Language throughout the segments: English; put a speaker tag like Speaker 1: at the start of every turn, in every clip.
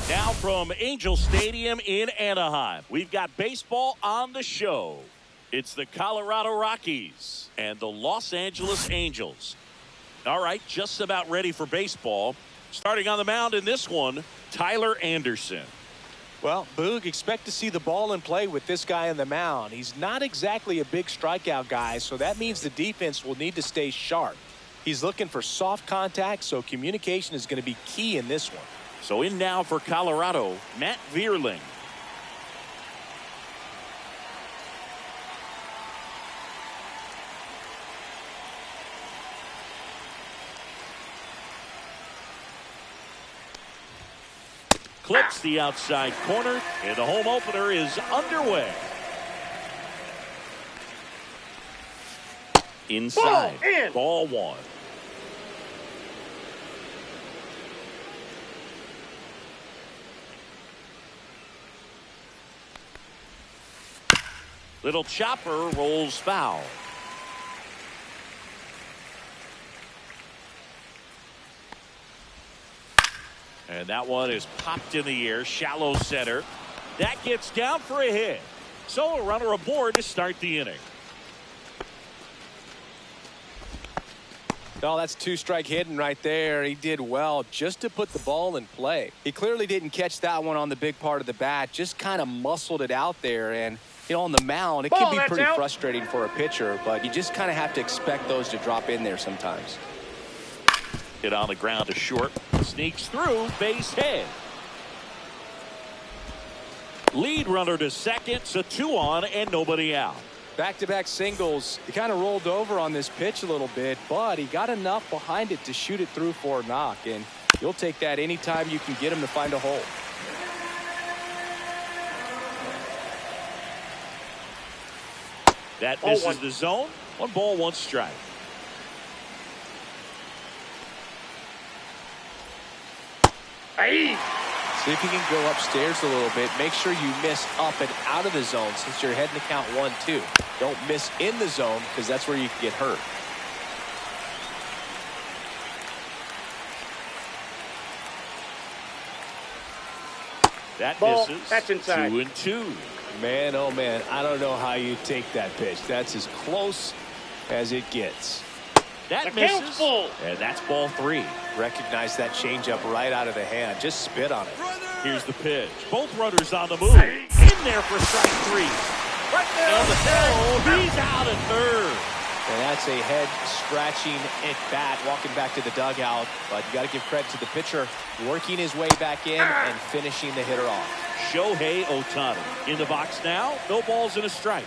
Speaker 1: Now from Angel Stadium in Anaheim, we've got baseball on the show. It's the Colorado Rockies and the Los Angeles Angels. All right, just about ready for baseball. Starting on the mound in this one, Tyler Anderson.
Speaker 2: Well, Boog, expect to see the ball in play with this guy on the mound. He's not exactly a big strikeout guy, so that means the defense will need to stay sharp. He's looking for soft contact, so communication is going to be key in this one.
Speaker 1: So in now for Colorado, Matt Vierling. Clips the outside corner, and the home opener is underway. Inside, ball one. Little chopper rolls foul. And that one is popped in the air, shallow center. That gets down for a hit. So a runner aboard to start the inning.
Speaker 2: No, that's two-strike hitting right there. He did well just to put the ball in play. He clearly didn't catch that one on the big part of the bat, just kind of muscled it out there. And, you know, on the mound, it can be pretty frustrating for a pitcher, but you just kind of have to expect those to drop in there sometimes.
Speaker 1: Hit on the ground to short. Sneaks through, base hit. Lead runner to second, so 2 on and nobody out.
Speaker 2: Back-to-back singles. He kind of rolled over on this pitch a little bit, but he got enough behind it to shoot it through for a knock, and you'll take that anytime you can get him to find a hole.
Speaker 1: That misses the zone. 1 ball, 1 strike.
Speaker 2: Hey. See if you can go upstairs a little bit. Make sure you miss up and out of the zone since you're heading to count 1-2. Don't miss in the zone because that's where you can get hurt.
Speaker 1: That misses.
Speaker 3: That's inside.
Speaker 1: 2-2.
Speaker 2: Man, oh man, I don't know how you take that pitch. That's as close as it gets.
Speaker 1: That misses. And that's ball 3.
Speaker 2: Recognize that changeup right out of the hand. Just spit on it.
Speaker 1: Here's the pitch. Both runners on the move. In there for strike 3.
Speaker 3: Right there
Speaker 1: on the throw. He's out at third.
Speaker 2: And that's a head-scratching at bat, walking back to the dugout. But you got to give credit to the pitcher, working his way back in and finishing the hitter off.
Speaker 1: Shohei Ohtani in the box now. No balls and a strike.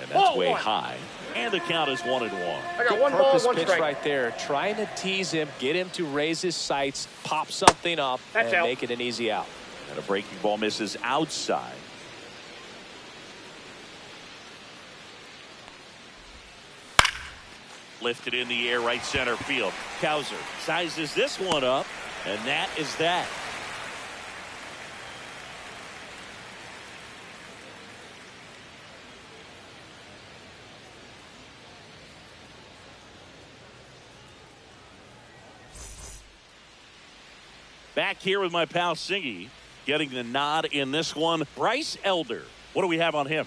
Speaker 1: And that's way high. And the count is 1-1.
Speaker 3: I got 1 ball, 1
Speaker 2: pitch
Speaker 3: strike.
Speaker 2: right there, trying to tease him, get him to raise his sights, pop something up, and make it an easy out.
Speaker 1: And a breaking ball misses outside. Lifted in the air, right center field. Cowser sizes this one up, and that is that. Back here with my pal Singy, getting the nod in this one. Bryce Elder, what do we have on him?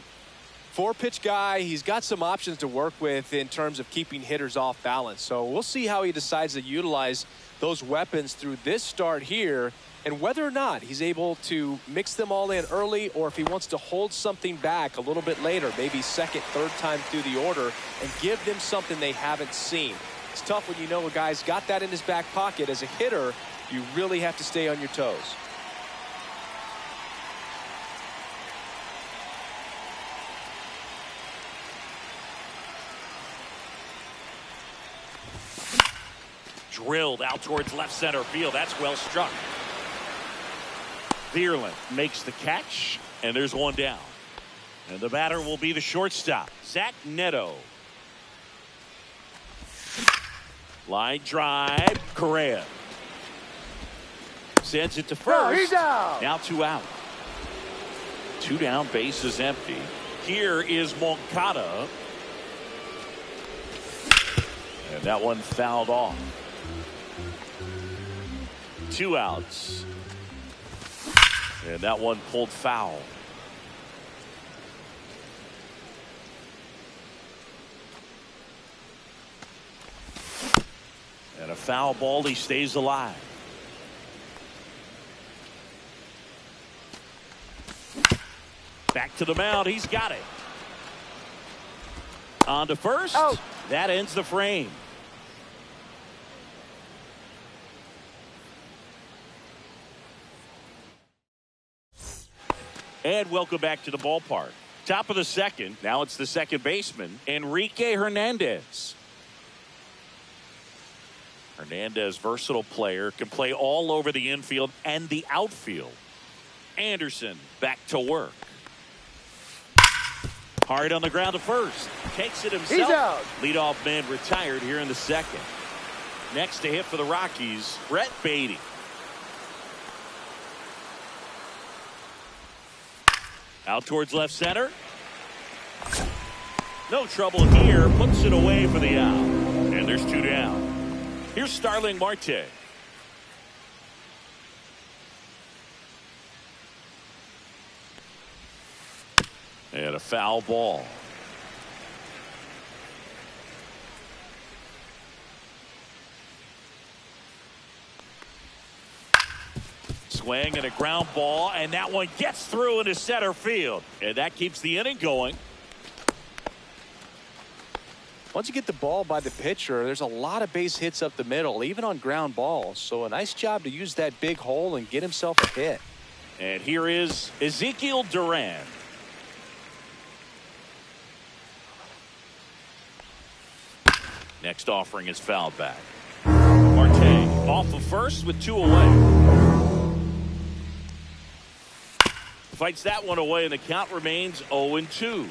Speaker 2: 4-pitch guy. He's got some options to work with in terms of keeping hitters off balance. So we'll see how he decides to utilize those weapons through this start here and whether or not he's able to mix them all in early or if he wants to hold something back a little bit later, maybe second, third time through the order and give them something they haven't seen. It's tough when you know a guy's got that in his back pocket. As a hitter, you really have to stay on your toes.
Speaker 1: Drilled out towards left center field. That's well struck. Vierland makes the catch, and there's 1 down. And the batter will be the shortstop, Zach Neto. Line drive, Correa. Sends it to first.
Speaker 3: He's out.
Speaker 1: Now 2 out. 2 down, base is empty. Here is Moncada. And that one fouled off. 2 outs. And that one pulled foul. And a foul ball, he stays alive. Back to the mound, he's got it. On to first.
Speaker 3: Out.
Speaker 1: That ends the frame. And welcome back to the ballpark. Top of the second. Now it's the second baseman, Enrique Hernandez. Hernandez, versatile player, can play all over the infield and the outfield. Anderson back to work. Hard on the ground to first. Takes it himself.
Speaker 3: He's out.
Speaker 1: Leadoff man retired here in the second. Next to hit for the Rockies, Brett Beatty. Out towards left center. No trouble here. Puts it away for the out. And there's 2 down. Here's Starling Marte. And a foul ball. Swing and a ground ball, and that one gets through into center field. And that keeps the inning going.
Speaker 2: Once you get the ball by the pitcher, there's a lot of base hits up the middle, even on ground balls. So a nice job to use that big hole and get himself a hit.
Speaker 1: And here is Ezekiel Duran. Next offering is fouled back. Marte off of first with 2 away. fights that one away, and the count remains 0-2.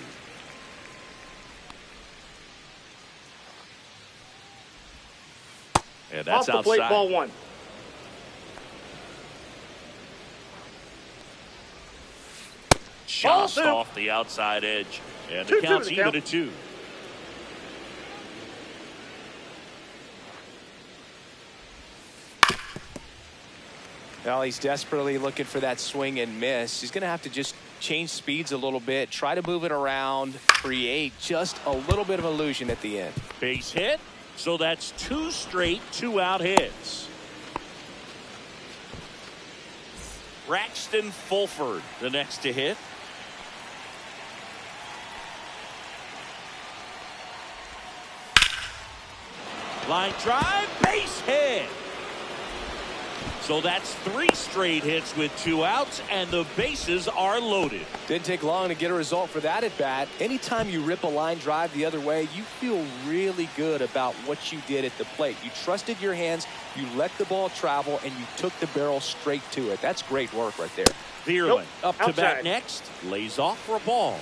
Speaker 1: And that's
Speaker 3: off the plate,
Speaker 1: outside.
Speaker 3: ball one.
Speaker 1: Just
Speaker 3: Ball two.
Speaker 1: off the outside edge. And the
Speaker 3: 2-2
Speaker 1: count's
Speaker 3: the
Speaker 1: even
Speaker 3: count.
Speaker 1: at 2.
Speaker 2: Well, he's desperately looking for that swing and miss. He's going to have to just change speeds a little bit, try to move it around, create just a little bit of illusion at the end.
Speaker 1: Base hit. So that's 2 straight 2-out hits. Braxton Fulford, the next to hit. Line drive, base hit. So that's 3 straight hits with 2 outs, and the bases are loaded.
Speaker 2: Didn't take long to get a result for that at bat. Anytime you rip a line drive the other way, you feel really good about what you did at the plate. You trusted your hands, you let the ball travel, and you took the barrel straight to it. That's great work right there.
Speaker 1: Vierling up to
Speaker 3: Outside.
Speaker 1: bat next, lays off for a ball.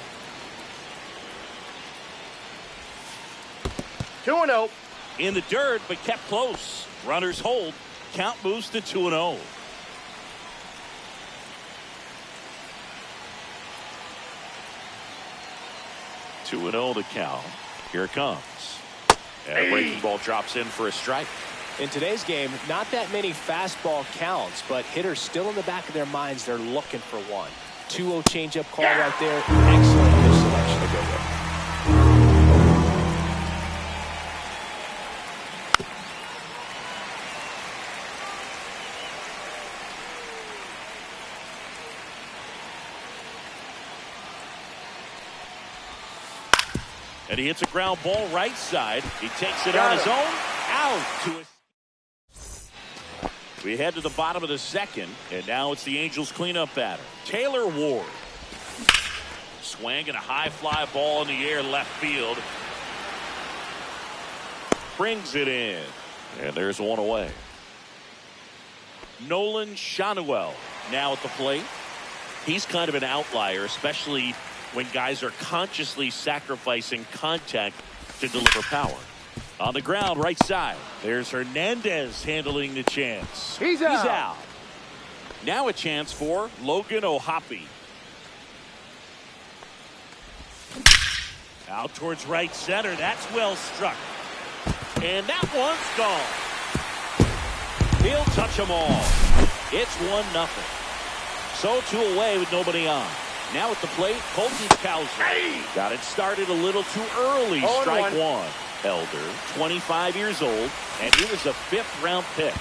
Speaker 3: 2-0.
Speaker 1: In the dirt, but kept close. Runners hold. Count moves to 2-0. The count. Here it comes. And a breaking ball drops in for a strike.
Speaker 2: In today's game, not that many fastball counts, but hitters still in the back of their minds, they're looking for one. 2-0 changeup call right there. Excellent pitch selection to go with.
Speaker 1: And he hits a ground ball right side. He takes it on his own. Out to a... We head to the bottom of the second, and now it's the Angels cleanup batter, Taylor Ward. Swinging a high fly ball in the air left field. Brings it in. And there's one away. Nolan Schanuel now at the plate. He's kind of an outlier, especially when guys are consciously sacrificing contact to deliver power. On the ground, right side. There's Hernandez handling the chance.
Speaker 3: He's out.
Speaker 1: Now a chance for Logan O'Hoppe. Out towards right center. That's well struck. And that one's gone. He'll touch them all. It's 1-0. So 2 away with nobody on. Now at the plate, Colton Cowser. Got it started a little too early. Strike 1. Elder, 25 years old, and he was a 5th-round pick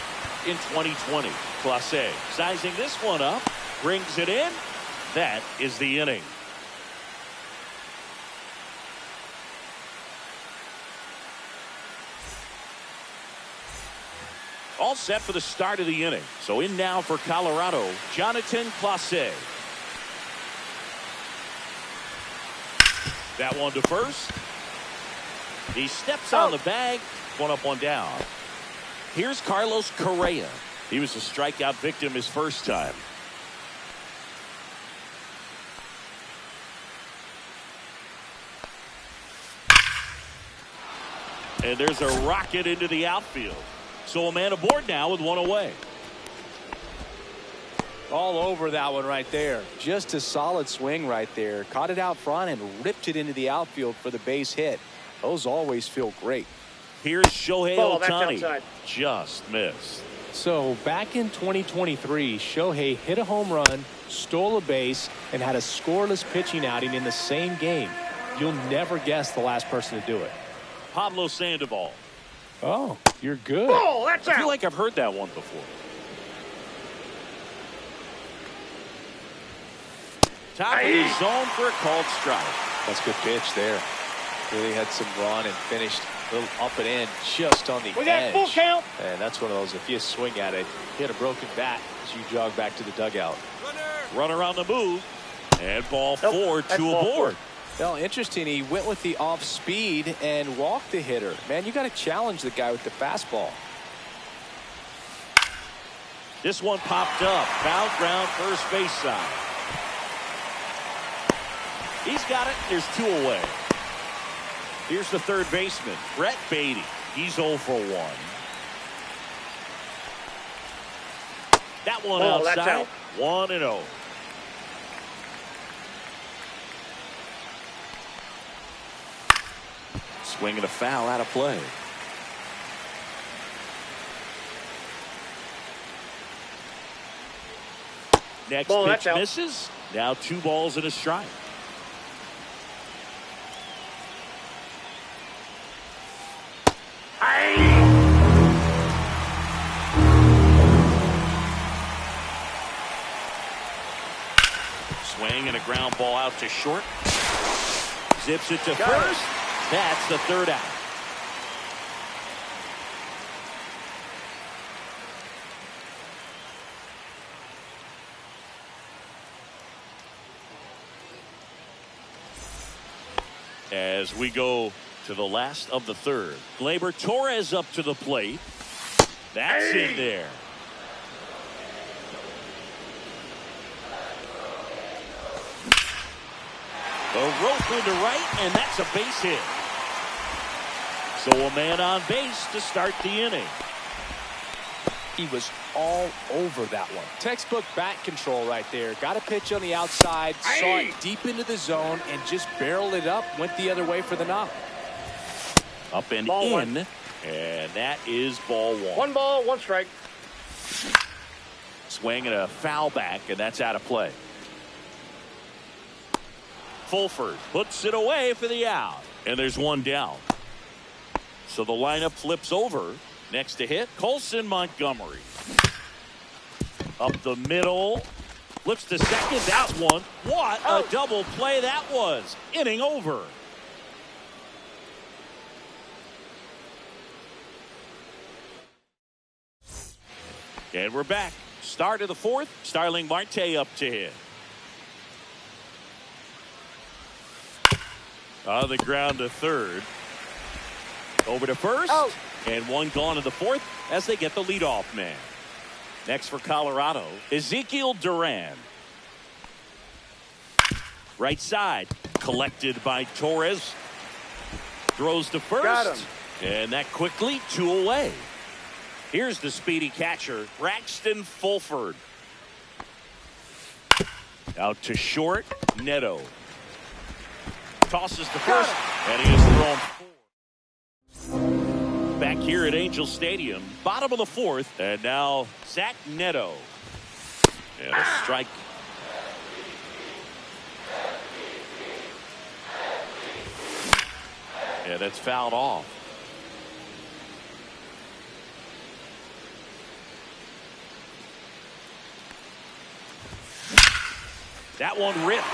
Speaker 1: in 2020. Clase sizing this one up, brings it in. That is the inning. All set for the start of the inning. So in now for Colorado, Jonathan Clase. That one to first. He steps on the bag. 1 up, 1 down. Here's Carlos Correa. He was a strikeout victim his first time. And there's a rocket into the outfield. So a man aboard now with 1 away.
Speaker 2: All over that one right there. Just a solid swing right there. Caught it out front and ripped it into the outfield for the base hit. Those always feel great.
Speaker 1: Here's Shohei
Speaker 3: That's
Speaker 1: Ohtani.
Speaker 3: outside.
Speaker 1: Just missed.
Speaker 2: So back in 2023, Shohei hit a home run, stole a base, and had a scoreless pitching outing in the same game. You'll never guess the last person to do it.
Speaker 1: Pablo Sandoval.
Speaker 2: Oh, you're good.
Speaker 3: Oh, that's
Speaker 1: I feel
Speaker 3: out.
Speaker 1: like I've heard that one before. Top of the zone for a called strike.
Speaker 2: That's a good pitch there. Really had some run and finished a little up and in just on the
Speaker 3: We
Speaker 2: edge.
Speaker 3: got full count.
Speaker 2: And that's one of those, if you swing at it, hit a broken bat as you jog back to the dugout.
Speaker 1: Runner on the move. And ball
Speaker 3: Nope,
Speaker 1: 4,
Speaker 3: that's
Speaker 1: 2
Speaker 3: ball
Speaker 1: aboard.
Speaker 3: 4.
Speaker 2: Well, interesting. He went with the off speed and walked the hitter. Man, you got to challenge the guy with the fastball.
Speaker 1: This one popped up. Foul ground, first base side. He's got it. There's 2 away. Here's the third baseman, Brett Baty. He's 0 for 1. That one outside.
Speaker 3: That's out.
Speaker 1: 1-0. Swinging a foul out of play. Next pitch misses. Now 2 balls and a strike. Swing and a ground ball out to short. Zips it to first. That's the third out. As we go to the last of the third, Gleyber Torres up to the plate. That's in there. The rope into right, and that's a base hit. So a man on base to start the inning.
Speaker 2: He was all over that one. Textbook bat control right there. Got a pitch on the outside, saw it deep into the zone, and just barreled it up. Went the other way for the knock.
Speaker 1: Up and
Speaker 3: ball
Speaker 1: in,
Speaker 3: one.
Speaker 1: And that is ball 1.
Speaker 3: 1 ball, 1 strike.
Speaker 1: Swing and a foul back, and that's out of play. Fulford puts it away for the out, and there's 1 down. So the lineup flips over. Next to hit, Colson Montgomery. Up the middle. Flips to second. That one. What a double play that was. Inning over. And we're back. Start of the 4th. Starling Marte up to hit. On the ground to third. Over to first. And 1 gone in the 4th as they get the leadoff man. Next for Colorado, Ezekiel Duran. Right side, collected by Torres. Throws to first.
Speaker 3: Got him.
Speaker 1: And that quickly 2 away. Here's the speedy catcher, Braxton Fulford. Out to short, Neto. Tosses to first, and he is thrown 4. Back here at Angel Stadium, bottom of the 4th, and now Zach Neto. And a strike. Yeah, that's fouled off. That one ripped.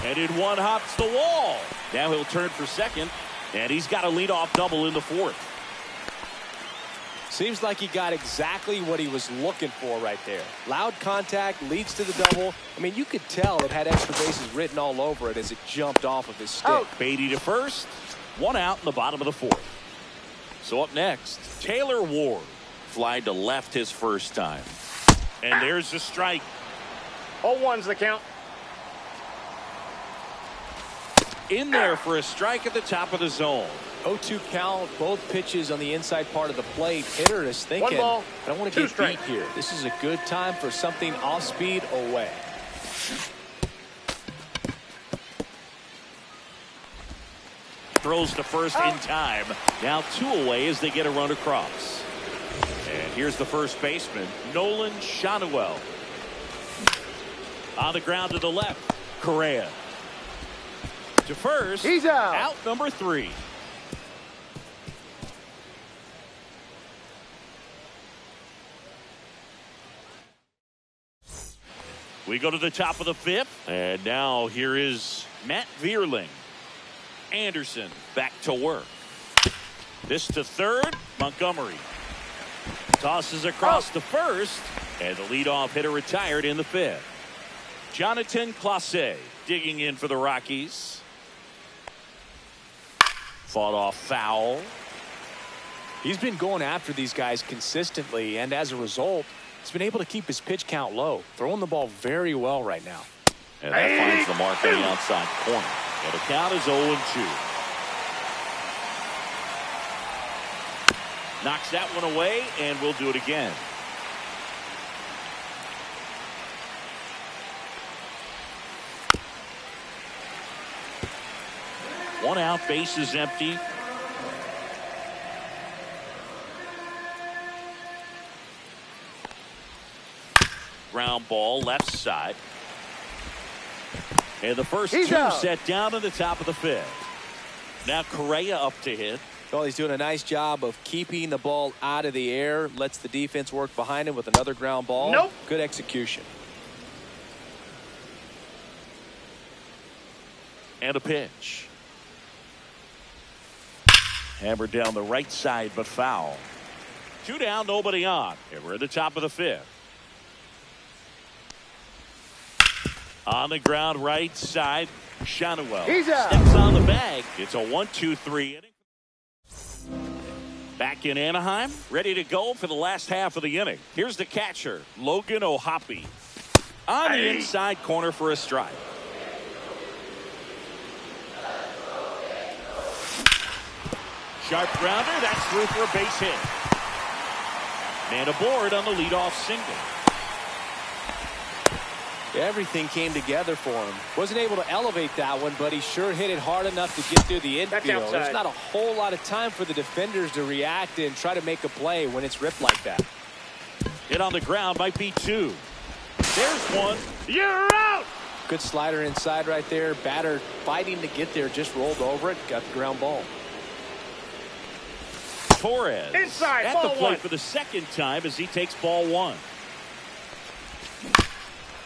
Speaker 1: And in 1 hops the wall. Now he'll turn for second. And he's got a leadoff double in the 4th.
Speaker 2: Seems like he got exactly what he was looking for right there. Loud contact leads to the double. I mean, you could tell it had extra bases written all over it as it jumped off of his stick.
Speaker 1: Baty to first. 1 out in the bottom of the 4th. So up next, Taylor Ward. Flied to left his first time. And there's the strike.
Speaker 3: 0-1's the count.
Speaker 1: In there for a strike at the top of the zone.
Speaker 2: 0-2 count, both pitches on the inside part of the plate. Hitter is thinking,
Speaker 3: 1 ball,
Speaker 2: I don't want to
Speaker 3: 2
Speaker 2: get
Speaker 3: strike.
Speaker 2: beat here. This is a good time for something off speed away.
Speaker 1: Throws to first in time. Now 2 away as they get a run across. And here's the first baseman, Nolan Schanuel. On the ground to the left, Correa. To first.
Speaker 3: He's out.
Speaker 1: Out number 3. We go to the top of the 5th. And now here is Matt Vierling. Anderson back to work. This to third. Montgomery. Tosses across to first. And the leadoff hitter retired in the 5th. Jonathan Clase digging in for the Rockies. Fought off foul.
Speaker 2: He's been going after these guys consistently, and as a result, he's been able to keep his pitch count low. Throwing the ball very well right now.
Speaker 1: And that finds the mark on the outside corner. And the count is 0-2. Knocks that one away, and we'll do it again. One out, base is empty. Ground ball, left side. And the first two set down in the top of the fifth. Now Correa up to hit.
Speaker 2: Well, he's doing a nice job of keeping the ball out of the air. Lets the defense work behind him with another ground ball.
Speaker 3: Nope.
Speaker 2: Good execution.
Speaker 1: And a pitch. Hammered down the right side, but foul. 2 down, nobody on. And we're at the top of the fifth. On the ground, right side, Schanuel steps on the bag. It's a 1-2-3 inning. Back in Anaheim, ready to go for the last half of the inning. Here's the catcher, Logan O'Hoppe. On the inside corner for a strike. Sharp grounder, that's through for a base hit. Man aboard on the leadoff single.
Speaker 2: Everything came together for him. Wasn't able to elevate that one, but he sure hit it hard enough to get through the infield. There's not a whole lot of time for the defenders to react and try to make a play when it's ripped like that.
Speaker 1: Hit on the ground might be 2. There's one.
Speaker 3: You're out.
Speaker 2: Good slider inside right there. Batter fighting to get there, just rolled over it, got the ground ball.
Speaker 1: Torres
Speaker 3: inside,
Speaker 1: at
Speaker 3: ball
Speaker 1: the plate
Speaker 3: 1
Speaker 1: for the second time as he takes ball 1.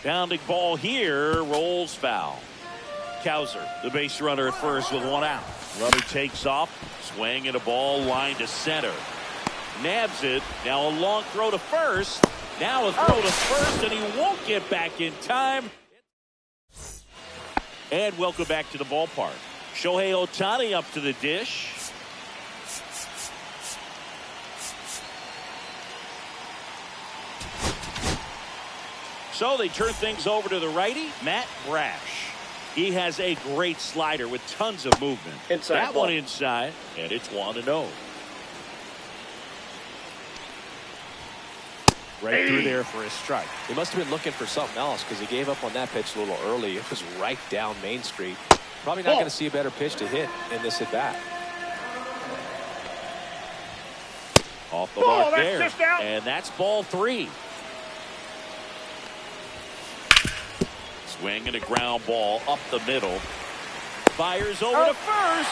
Speaker 1: Pounding ball here, rolls foul. Cowser, the base runner at first with 1 out. Runner takes off, swinging a ball line to center. Nabs it. Now a long throw to first. Now a throw to first, and he won't get back in time. And welcome back to the ballpark. Shohei Ohtani up to the dish. So they turn things over to the righty, Matt Brash. He has a great slider with tons of movement.
Speaker 3: Inside
Speaker 1: that
Speaker 3: ball.
Speaker 1: one inside, and it's 1-0. Right through there for a strike.
Speaker 2: He must have been looking for something else because he gave up on that pitch a little early. It was right down Main Street. Probably not going to see a better pitch to hit in this at bat.
Speaker 1: Off the mark
Speaker 3: that's
Speaker 1: there.
Speaker 3: just out.
Speaker 1: And that's ball 3. Swing and a ground ball up the middle. Fires over to first.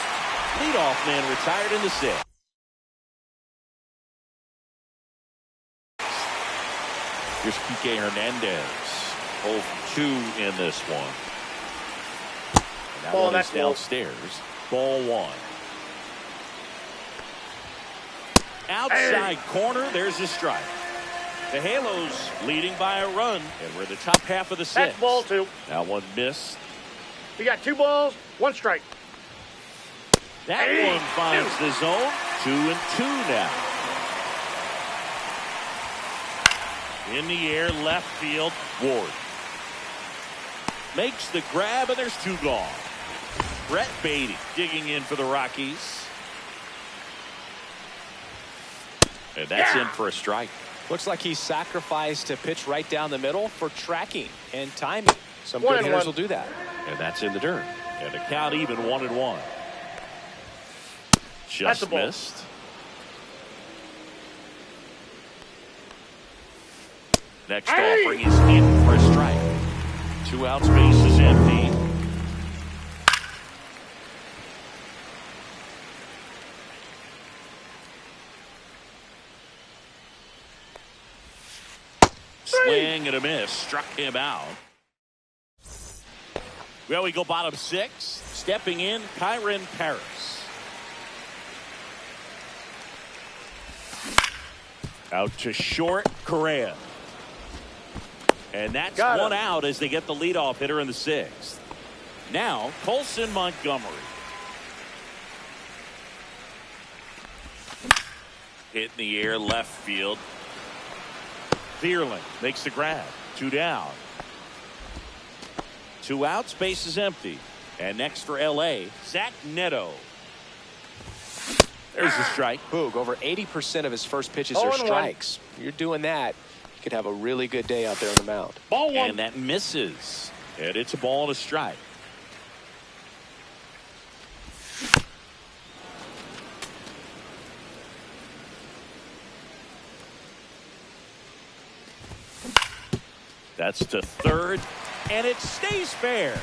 Speaker 1: Leadoff man retired in the 6th. Here's Kike Hernandez. 0 for 2 in this one. And that
Speaker 3: Ball,
Speaker 1: one is
Speaker 3: that's low.
Speaker 1: downstairs. Ball 1. Outside corner. There's a strike. The Halos leading by a run, and we're in the top half of the 6th.
Speaker 3: That's ball 2.
Speaker 1: Now one missed.
Speaker 3: We got 2 balls, 1 strike.
Speaker 1: That one finds the zone. 2-2 now. In the air, left field, Ward. Makes the grab, and there's 2 gone. Brett Baty digging in for the Rockies. And that's in for a strike.
Speaker 2: Looks like he sacrificed a pitch right down the middle for tracking and timing. Some good hitters will do that.
Speaker 1: And that's in the dirt. And the count even 1-1.
Speaker 3: That's a
Speaker 1: Just
Speaker 3: ball.
Speaker 1: missed. Next offering is in for a strike. 2 outs, base is empty. Swing and a miss. Struck him out. Well, we go bottom 6. Stepping in, Kyren Paris. Out to short, Correa. And that's 1 out as they get the leadoff hitter in the 6th. Now, Colson Montgomery. Hit in the air, left field. Vierling makes the grab. 2 down. 2 outs, base is empty. And next for L.A., Zach Neto. There's the strike.
Speaker 2: Boog, over 80% of his first pitches are strikes. You're doing that, you could have a really good day out there on the mound.
Speaker 3: Ball 1.
Speaker 1: And that misses. And it's a ball and a strike. That's to third, and it stays fair.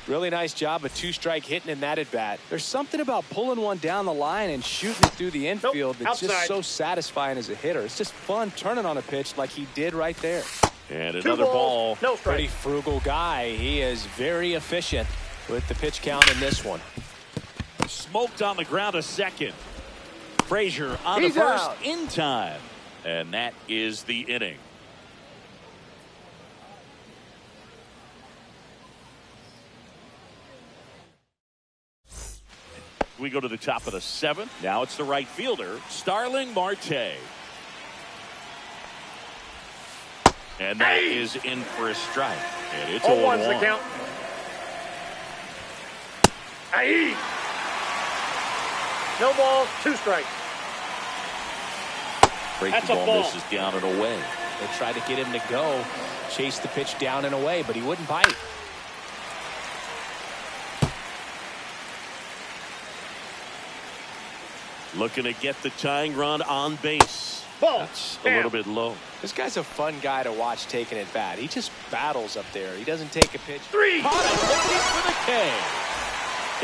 Speaker 2: Really nice job of 2-strike hitting in that at bat. There's something about pulling one down the line and shooting it through the infield that's just so satisfying as a hitter. It's just fun turning on a pitch like he did right there.
Speaker 1: And another ball.
Speaker 3: No strike.
Speaker 2: Pretty frugal guy. He is very efficient with the pitch count in this one.
Speaker 1: Smoked on the ground a second. Frazier on the first in time. And that is the inning. We go to the top of the 7th. Now it's the right fielder, Starling Marte. And that is in for a strike. And it's
Speaker 3: 0-1's the count. Aye. No balls, 2 strikes.
Speaker 1: Breaking ball misses down and away.
Speaker 2: They tried to get him to go, chase the pitch down and away, but he wouldn't bite.
Speaker 1: Looking to get the tying run on base. That's a little bit low.
Speaker 2: This guy's a fun guy to watch taking at bat. He just battles up there. He doesn't take a pitch.
Speaker 3: 3.
Speaker 1: Caught it looking for the K.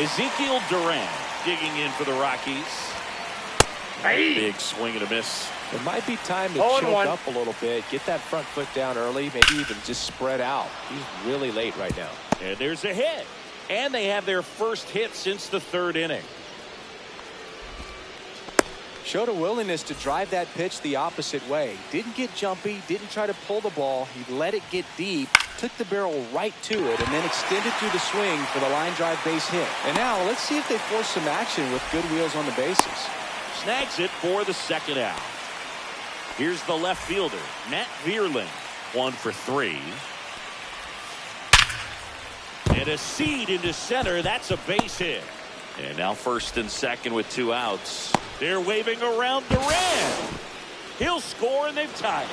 Speaker 1: Ezekiel Duran digging in for the Rockies.
Speaker 3: Aye.
Speaker 1: Big swing and a miss.
Speaker 2: It might be time to choke up a little bit, get that front foot down early, maybe even just spread out. He's really late right now.
Speaker 1: And there's a hit. And they have their first hit since the 3rd inning.
Speaker 2: Showed a willingness to drive that pitch the opposite way. Didn't get jumpy, didn't try to pull the ball. He let it get deep, took the barrel right to it, and then extended through the swing for the line drive base hit. And now let's see if they force some action with good wheels on the bases.
Speaker 1: Snags it for the 2nd out. Here's the left fielder, Matt Vierling. 1 for 3. And a seed into center. That's a base hit. And now 1st and 2nd with 2 outs. They're waving around Duran. He'll score, and they've tied it.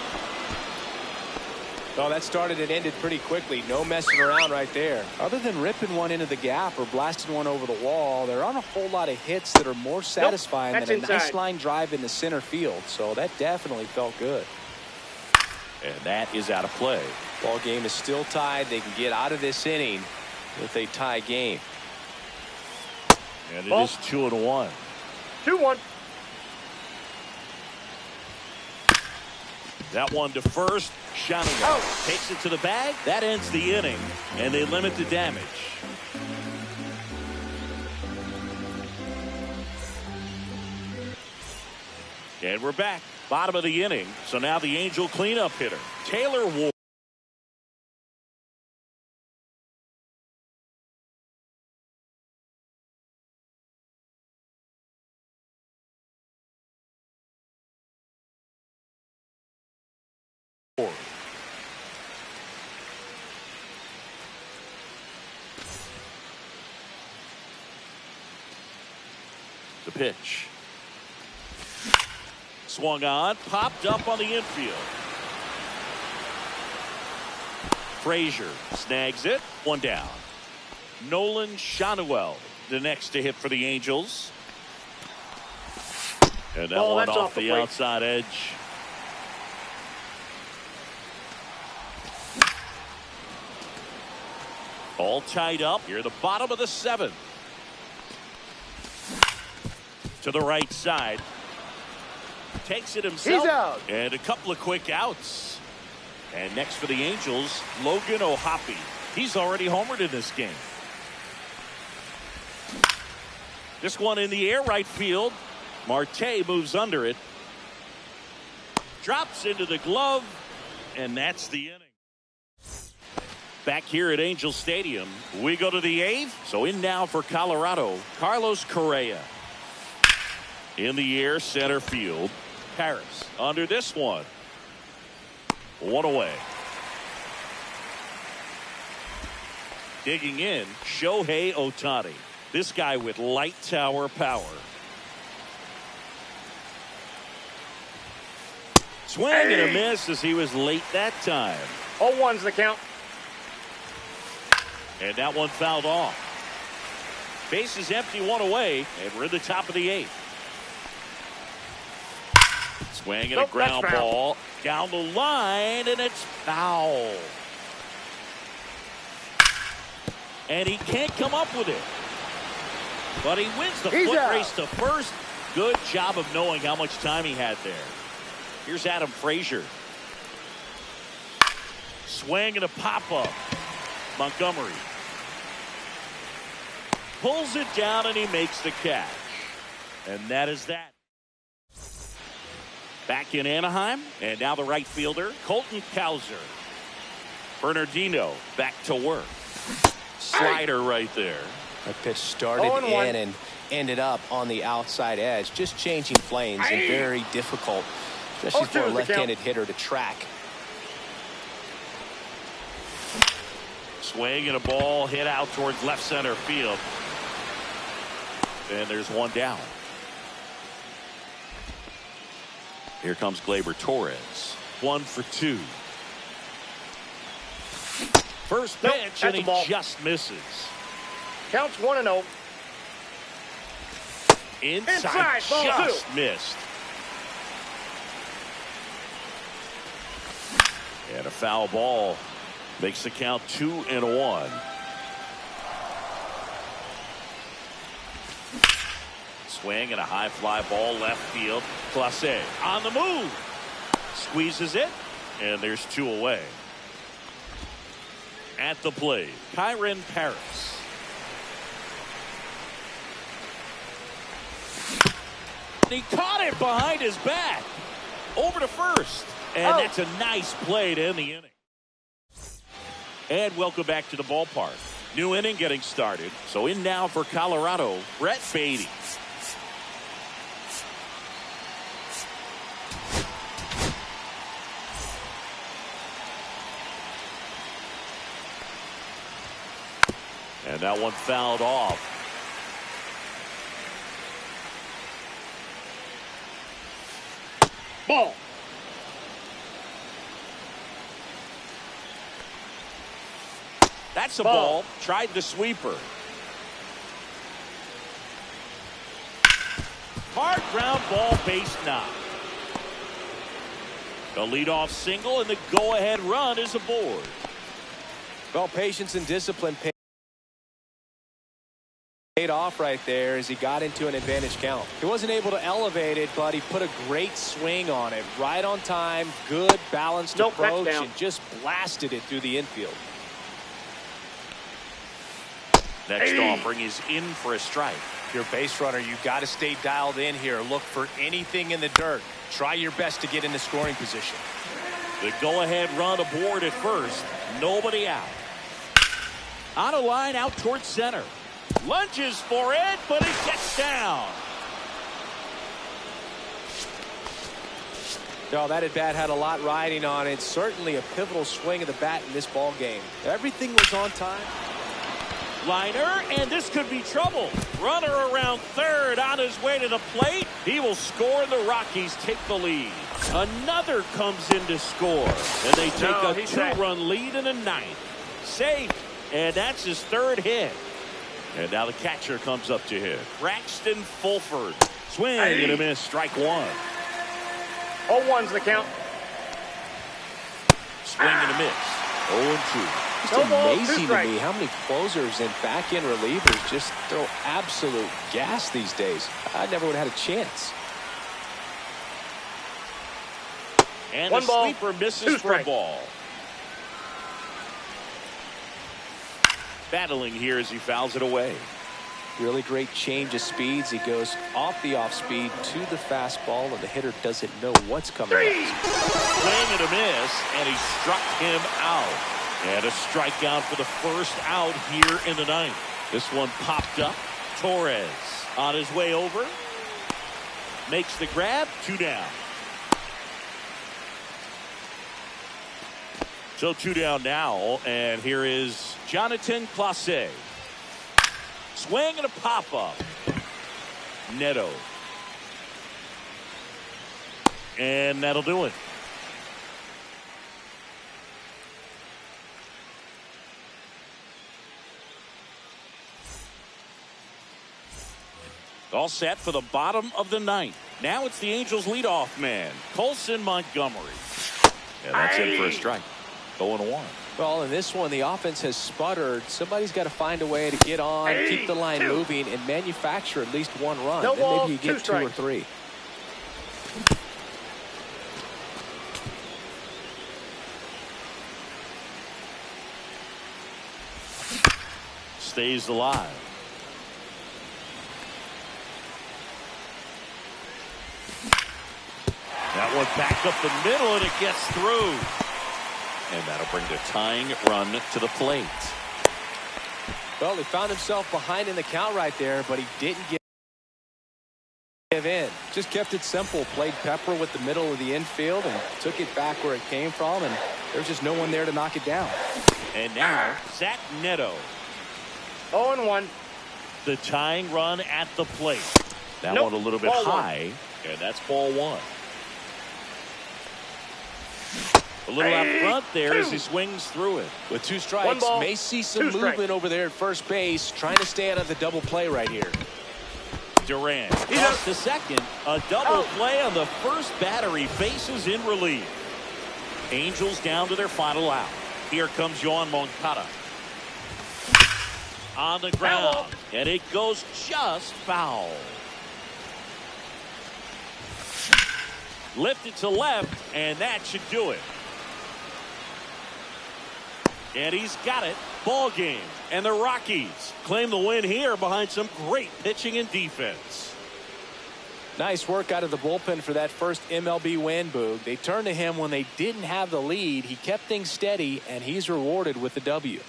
Speaker 2: Oh, that started and ended pretty quickly. No messing around right there. Other than ripping one into the gap or blasting one over the wall, there aren't a whole lot of hits that are more satisfying than a nice line drive in the center field. So that definitely felt good.
Speaker 1: And that is out of play.
Speaker 2: Ball game is still tied. They can get out of this inning with a tie game.
Speaker 1: And it is 2-1.
Speaker 3: 2-1.
Speaker 1: That one to first. Shanigan takes it to the bag. That ends the inning, and they limit the damage. And we're back. Bottom of the inning. So now the Angel cleanup hitter, Taylor Ward. The pitch. Swung on, popped up on the infield. Frazier snags it, 1 down. Nolan Schanuel, the next to hit for the Angels. And that one off the outside edge. All tied up here at the bottom of the 7th. To the right side. Takes it himself.
Speaker 3: He's out.
Speaker 1: And a couple of quick outs. And next for the Angels, Logan O'Hoppe. He's already homered in this game. This one in the air, right field. Marte moves under it. Drops into the glove. And that's the inning. Back here at Angel Stadium, we go to the 8th. So in now for Colorado, Carlos Correa. In the air, center field. Paris under this one. One away. Digging in, Shohei Ohtani. This guy with light tower power. Swing and a miss as he was late that time.
Speaker 3: 0-1's the count.
Speaker 1: And that one fouled off. Base is empty, one away, and we're in the top of the 8th. Swing and a ground ball down the line, and it's foul. And he can't come up with it. But he wins the foot race to first. Good job of knowing how much time he had there. Here's Adam Frazier. Swing and a pop-up. Montgomery pulls it down, and he makes the catch. And that is that. Back in Anaheim, and now the right fielder, Colton Cowser. Bernardino back to work. Slider right there.
Speaker 2: That pitch started in and ended up on the outside edge, just changing planes and very difficult, especially for a left-handed hitter to track.
Speaker 1: Swing and a ball hit out towards left center field. And there's one down. Here comes Gleyber Torres. 1 for 2. First pitch, and he just misses.
Speaker 3: Counts 1-0.
Speaker 1: Inside just missed. And a foul ball makes the count 2-1. Swing and a high fly ball left field. Clase on the move. Squeezes it, and there's 2 away. At the plate, Kyren Paris. He caught it behind his back. Over to first. And that's a nice play to end the inning. And welcome back to the ballpark. New inning getting started. So in now for Colorado, Brett Baty. And that one fouled off.
Speaker 3: Ball.
Speaker 1: That's a ball. Tried the sweeper. Hard ground ball, base knock. The leadoff single, and the go-ahead run is aboard.
Speaker 2: Well, patience and discipline paid off right there as he got into an advantage count. He wasn't able to elevate it, but he put a great swing on it. Right on time, good balanced approach, and just blasted it through the infield.
Speaker 1: Next offering is in for a strike.
Speaker 2: If you're a base runner, you got to stay dialed in here. Look for anything in the dirt. Try your best to get into scoring position.
Speaker 1: The go-ahead run aboard at first. Nobody out. On a line out towards center. Lunges for it, but he gets down.
Speaker 2: No, that at bat had a lot riding on it. Certainly a pivotal swing of the bat in this ball game. Everything was on time.
Speaker 1: Liner, and this could be trouble. Runner around third on his way to the plate. He will score, and the Rockies take the lead. Another comes in to score, and they take a 2-run lead in the 9th. Safe, and that's his 3rd hit. And now the catcher comes up to hit. Braxton Fulford. Swing and a miss. Strike 1.
Speaker 3: 0-1's the count.
Speaker 1: Swing and a miss. 0-2.
Speaker 2: It's amazing to me how many closers and back-end relievers just throw absolute gas these days. I never would have had a chance.
Speaker 1: And the sweeper misses for a ball. Battling here as he fouls it away.
Speaker 2: Really great change of speeds. He goes off the off-speed to the fastball, and the hitter doesn't know what's coming next.
Speaker 1: Swing and a miss, and he struck him out. And a strikeout for the first out here in the 9th. This one popped up. Torres on his way over. makes the grab. 2 down. So 2 down now, and here is Jonathan Clase. Swing and a pop-up. Neto. And that'll do it. All set for the bottom of the ninth. Now it's the Angels leadoff man, Colson Montgomery. And that's in for a strike. 0-1.
Speaker 2: Well, in this one, the offense has sputtered. Somebody's got to find a way to get on, keep the line moving, and manufacture at least one run.
Speaker 3: No
Speaker 2: then
Speaker 3: balls,
Speaker 2: maybe you get 2 or 3.
Speaker 1: Stays alive. That one back up the middle, and it gets through. And that'll bring the tying run to the plate.
Speaker 2: Well, he found himself behind in the count right there, but he didn't give in. Just kept it simple. Played pepper with the middle of the infield and took it back where it came from, and there's just no one there to knock it down.
Speaker 1: And now, Zach Neto.
Speaker 3: 0-1.
Speaker 1: The tying run at the plate. That
Speaker 3: Nope.
Speaker 1: one a little bit
Speaker 3: Ball
Speaker 1: high, and that's ball 1. A little out front there as he swings through it.
Speaker 2: With 2 strikes, may see some movement over there at first base, trying to stay out of the double play right here.
Speaker 1: Durant off to second. A double play on the first batter. Faces in relief. Angels down to their final out. Here comes Yoan Moncada. On the ground, and it goes just foul. Lifted to left, and that should do it. And he's got it. Ball game. And the Rockies claim the win here behind some great pitching and defense.
Speaker 2: Nice work out of the bullpen for that first MLB win, Boog. They turned to him when they didn't have the lead. He kept things steady, and he's rewarded with the W.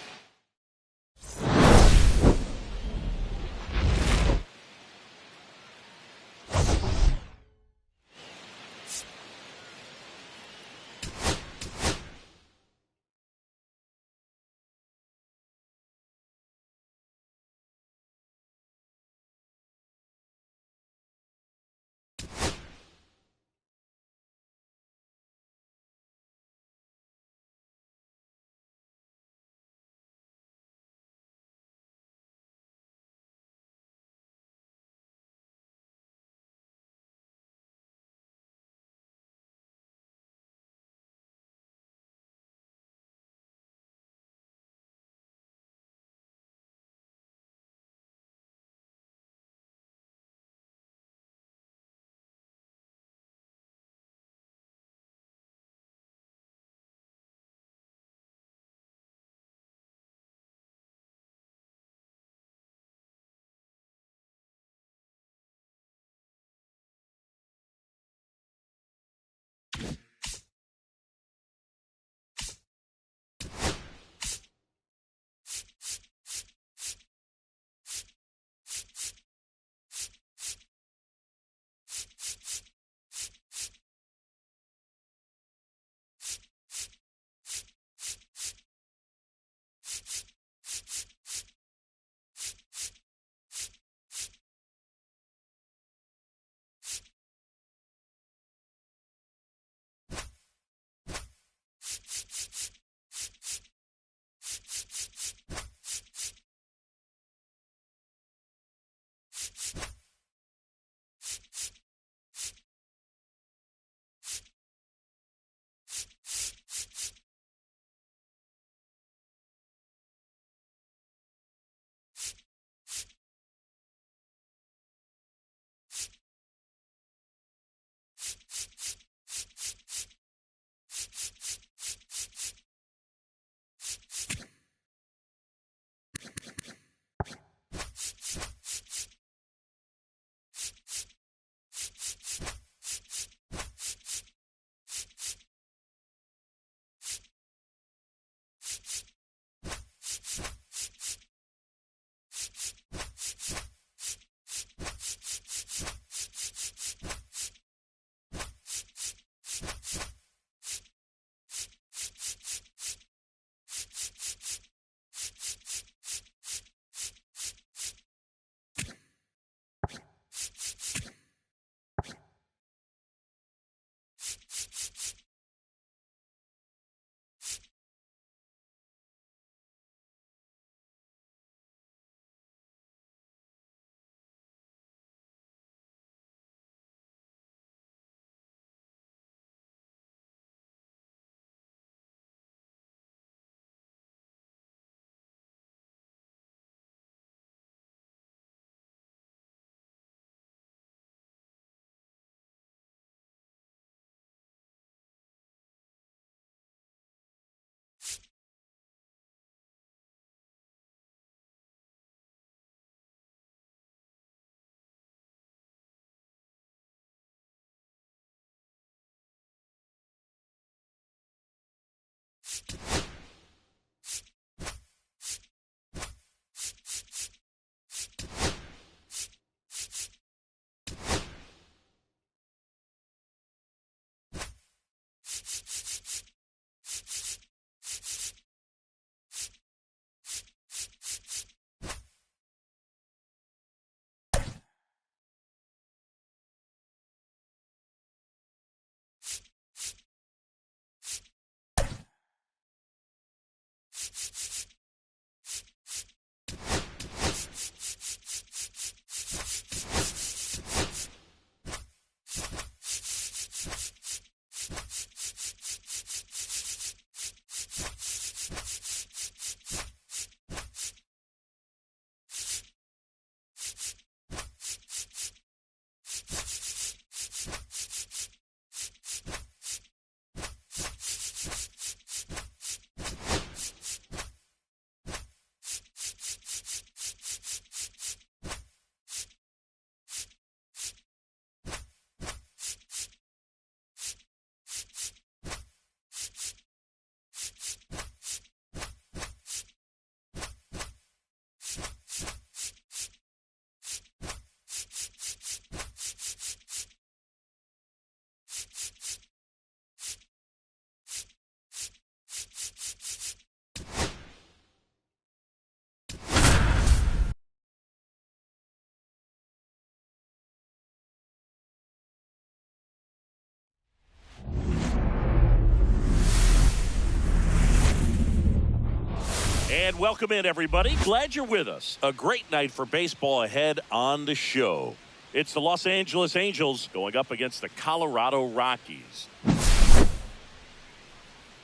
Speaker 1: And welcome in, everybody. Glad you're with us. A great night for baseball ahead on the show. It's the Los Angeles Angels going up against the Colorado Rockies.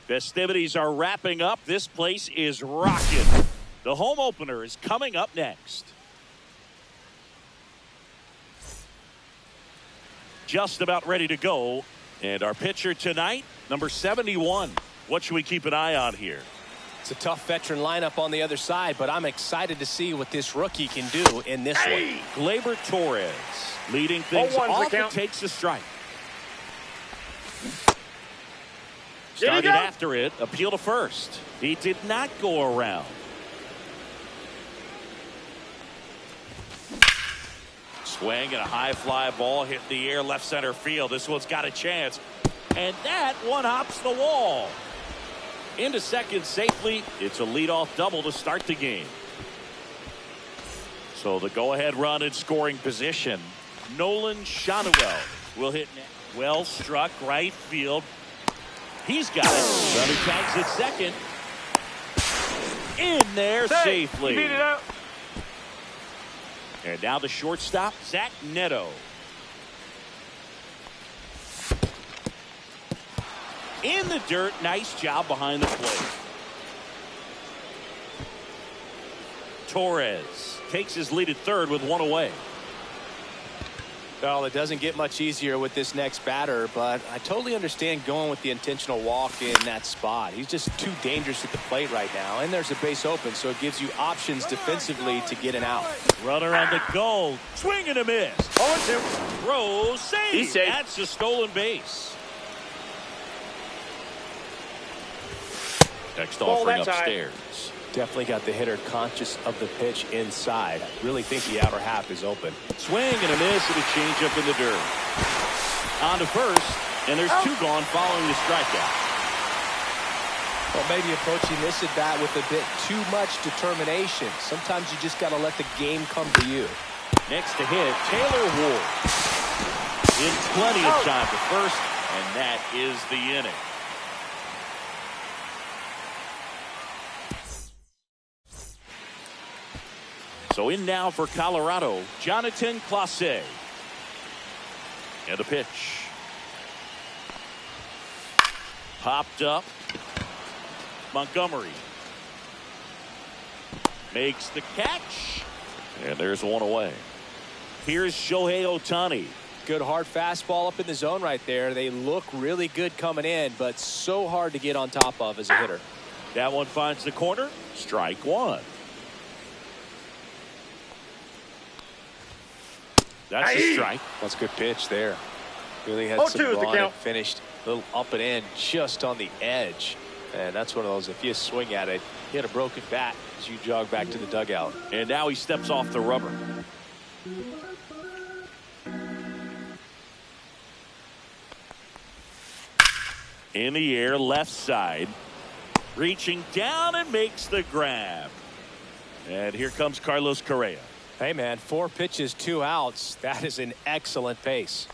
Speaker 1: Festivities are wrapping up. This place is rocking. The home opener is coming up next. Just about ready to go. And our pitcher tonight, number 71. What should we keep an eye on here?
Speaker 2: It's a tough veteran lineup on the other side, but I'm excited to see what this rookie can do in this one.
Speaker 1: Gleyber Torres leading things off and takes a strike. Started after it, appeal to first. He did not go around. Swing and a high fly ball hit the air left center field. This one's got a chance. And that one hops the wall. Into second safely. It's a leadoff double to start the game. So the go-ahead run in scoring position. Nolan Schanuel will hit next. Well struck right field. He's got it. Runner tags at second. In there safely.
Speaker 3: Beat it out.
Speaker 1: And now the shortstop, Zach Neto. In the dirt, nice job behind the plate. Torres takes his lead at third with one away.
Speaker 2: Well, it doesn't get much easier with this next batter, but I totally understand going with the intentional walk in that spot. He's just too dangerous at the plate right now, and there's a base open, so it gives you options defensively to get an out.
Speaker 1: Runner on the goal. Swing and a miss.
Speaker 3: 0-2.
Speaker 1: Throw, save.
Speaker 3: He's safe.
Speaker 1: That's a stolen base. Next offering upstairs.
Speaker 2: Definitely got the hitter conscious of the pitch inside. I really think the outer half is open.
Speaker 1: Swing and a miss and a changeup in the dirt. On to first, and there's two gone following the strikeout.
Speaker 2: Well, maybe approaching this at bat with a bit too much determination. Sometimes you just got to let the game come to you.
Speaker 1: Next to hit, Taylor Ward. In plenty of time to first, and that is the inning. So in now for Colorado, Jonathan Clase. And the pitch. Popped up. Montgomery. Makes the catch. And there's one away. Here's Shohei Ohtani.
Speaker 2: Good hard fastball up in the zone right there. They look really good coming in, but so hard to get on top of as a hitter.
Speaker 1: That one finds the corner. Strike one. That's a strike.
Speaker 2: That's a good pitch there. Really had some run and finished a little up and in just on the edge. And that's one of those, if you swing at it, you had a broken bat as you jog back to the dugout.
Speaker 1: And now he steps off the rubber. In the air, left side. Reaching down and makes the grab. And here comes Carlos Correa.
Speaker 2: Hey, man, 4 pitches, 2 outs. That is an excellent pace.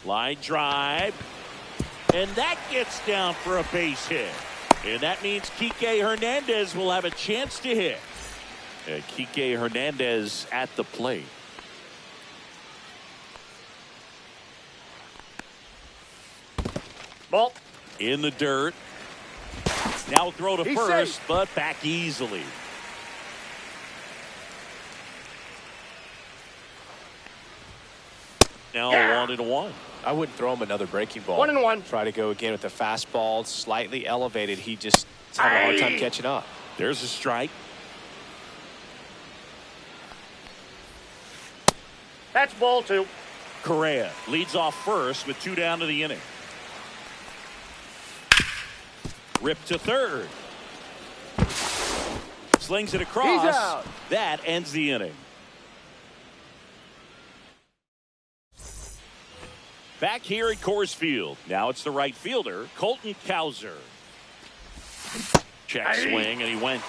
Speaker 1: Line drive. And that gets down for a base hit. And that means Kike Hernandez will have a chance to hit. And Kike Hernandez at the plate.
Speaker 3: Ball.
Speaker 1: In the dirt. Now throw to first,
Speaker 3: safe.
Speaker 1: but back easily. Now 1-1.
Speaker 2: I wouldn't throw him another breaking ball.
Speaker 3: 1-1.
Speaker 2: Try to go again with the fastball, slightly elevated. He just had a hard time catching up.
Speaker 1: There's a strike.
Speaker 3: That's ball 2.
Speaker 1: Correa leads off first with 2 down to the inning. Rip to third. Slings it across.
Speaker 3: He's out.
Speaker 1: That ends the inning. Back here at Coors Field. Now it's the right fielder, Colton Cowser. Check swing, and he went.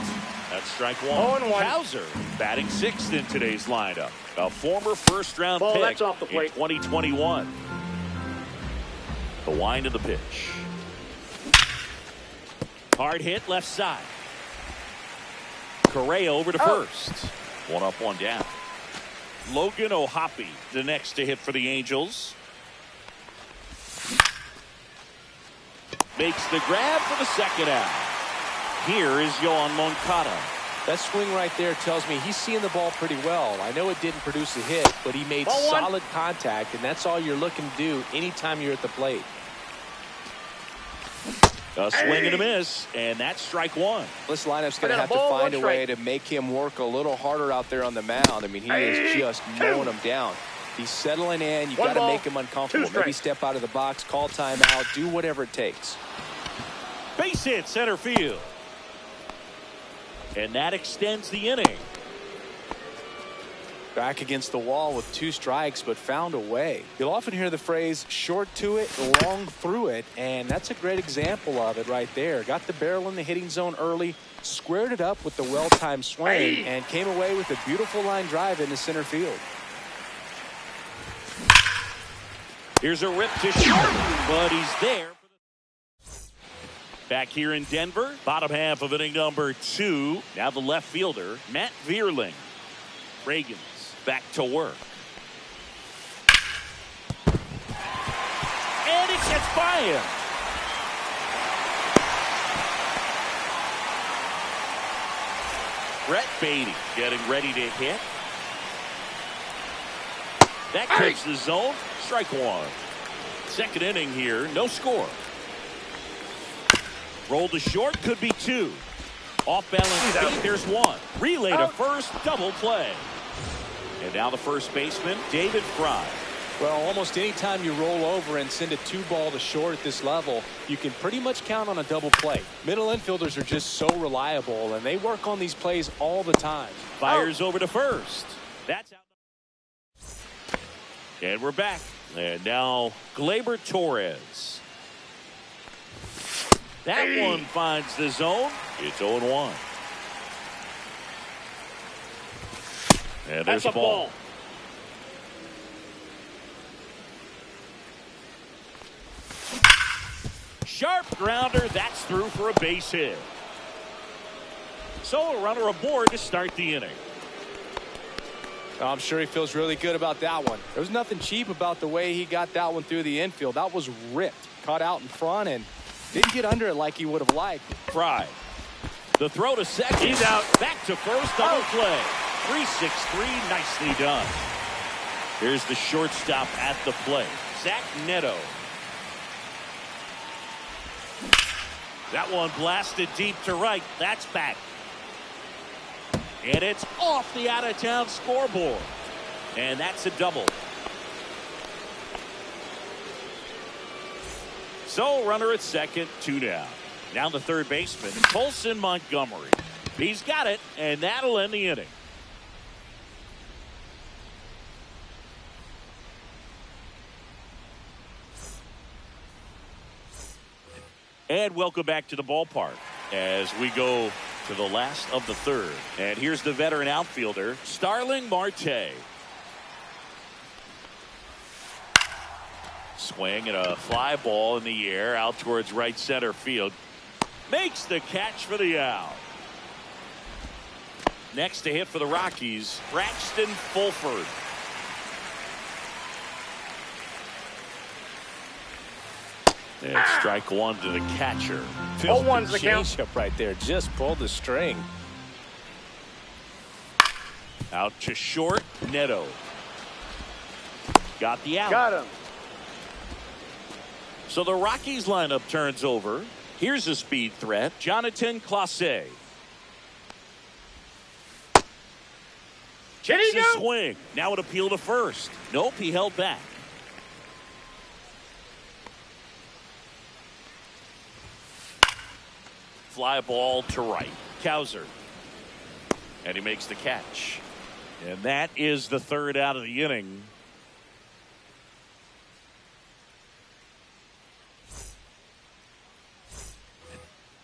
Speaker 1: That's strike one.
Speaker 3: 0-1.
Speaker 1: Cowser batting 6th in today's lineup. A former first-round pick
Speaker 3: that's off the plate.
Speaker 1: in 2021. The wind of the pitch. Hard hit left side. Correa over to first. One up, one down. Logan O'Hoppe, the next to hit for the Angels. Makes the grab for the second out. Here is Yoan Moncada.
Speaker 2: That swing right there tells me he's seeing the ball pretty well. I know it didn't produce a hit, but he made solid contact, and that's all you're looking to do anytime you're at the plate.
Speaker 1: A swing and a miss, and that's strike one.
Speaker 2: This lineup's going to have to find a way to make him work a little harder out there on the mound. I mean, he is just mowing him down. He's settling in. You got to make him uncomfortable. Maybe step out of the box, call timeout, do whatever it takes.
Speaker 1: Base hit center field. And that extends the inning.
Speaker 2: Back against the wall with 2 strikes, but found a way. You'll often hear the phrase short to it, long through it, and that's a great example of it right there. Got the barrel in the hitting zone early, squared it up with the well-timed swing, and came away with a beautiful line drive into center field.
Speaker 1: Here's a rip to short, but he's there. Back here in Denver, bottom half of inning number 2. Now the left fielder, Matt Vierling. Reagans back to work. And it gets by him. Brett Baty getting ready to hit. That clips the zone. Strike one. Second inning here, no score. Roll to short, could be 2. Off balance feet, there's 1. Relay to first, double play. And now the first baseman, David Fry.
Speaker 2: Well, almost any time you roll over and send a 2-ball to short at this level, you can pretty much count on a double play. Middle infielders are just so reliable, and they work on these plays all the time.
Speaker 1: Fires over to first. That's out. And we're back. And now Gleyber Torres. That one finds the zone. It's 0-1. And there's a ball. Sharp grounder. That's through for a base hit. So a runner aboard to start the inning.
Speaker 2: I'm sure he feels really good about that one. There was nothing cheap about the way he got that one through the infield. That was ripped. Caught out in front and didn't get under it like he would have liked.
Speaker 1: Fry. The throw to second. He's out. Back to first. Double play. 3-6-3. Nicely done. Here's the shortstop at the plate. Zach Neto. That one blasted deep to right. That's back. And it's off the out-of-town scoreboard. And that's a double. So runner at second, 2 down. Now the third baseman, Colson Montgomery. He's got it, and that'll end the inning. And welcome back to the ballpark as we go to the last of the third. And here's the veteran outfielder, Starling Marte. Swing and a fly ball in the air out towards right center field. Makes the catch for the out. Next to hit for the Rockies, Braxton Fulford. And strike one to the catcher.
Speaker 3: Oh, one's the count.
Speaker 2: Changeup right there. Just pulled the string.
Speaker 1: Out to short, Neto. Got the out.
Speaker 3: Got him.
Speaker 1: So the Rockies lineup turns over. Here's a speed threat, Jonathan Clase. Checks his swing. Now an appeal to first. Nope, he held back. Fly ball to right. Cowser. And he makes the catch. And that is the third out of the inning.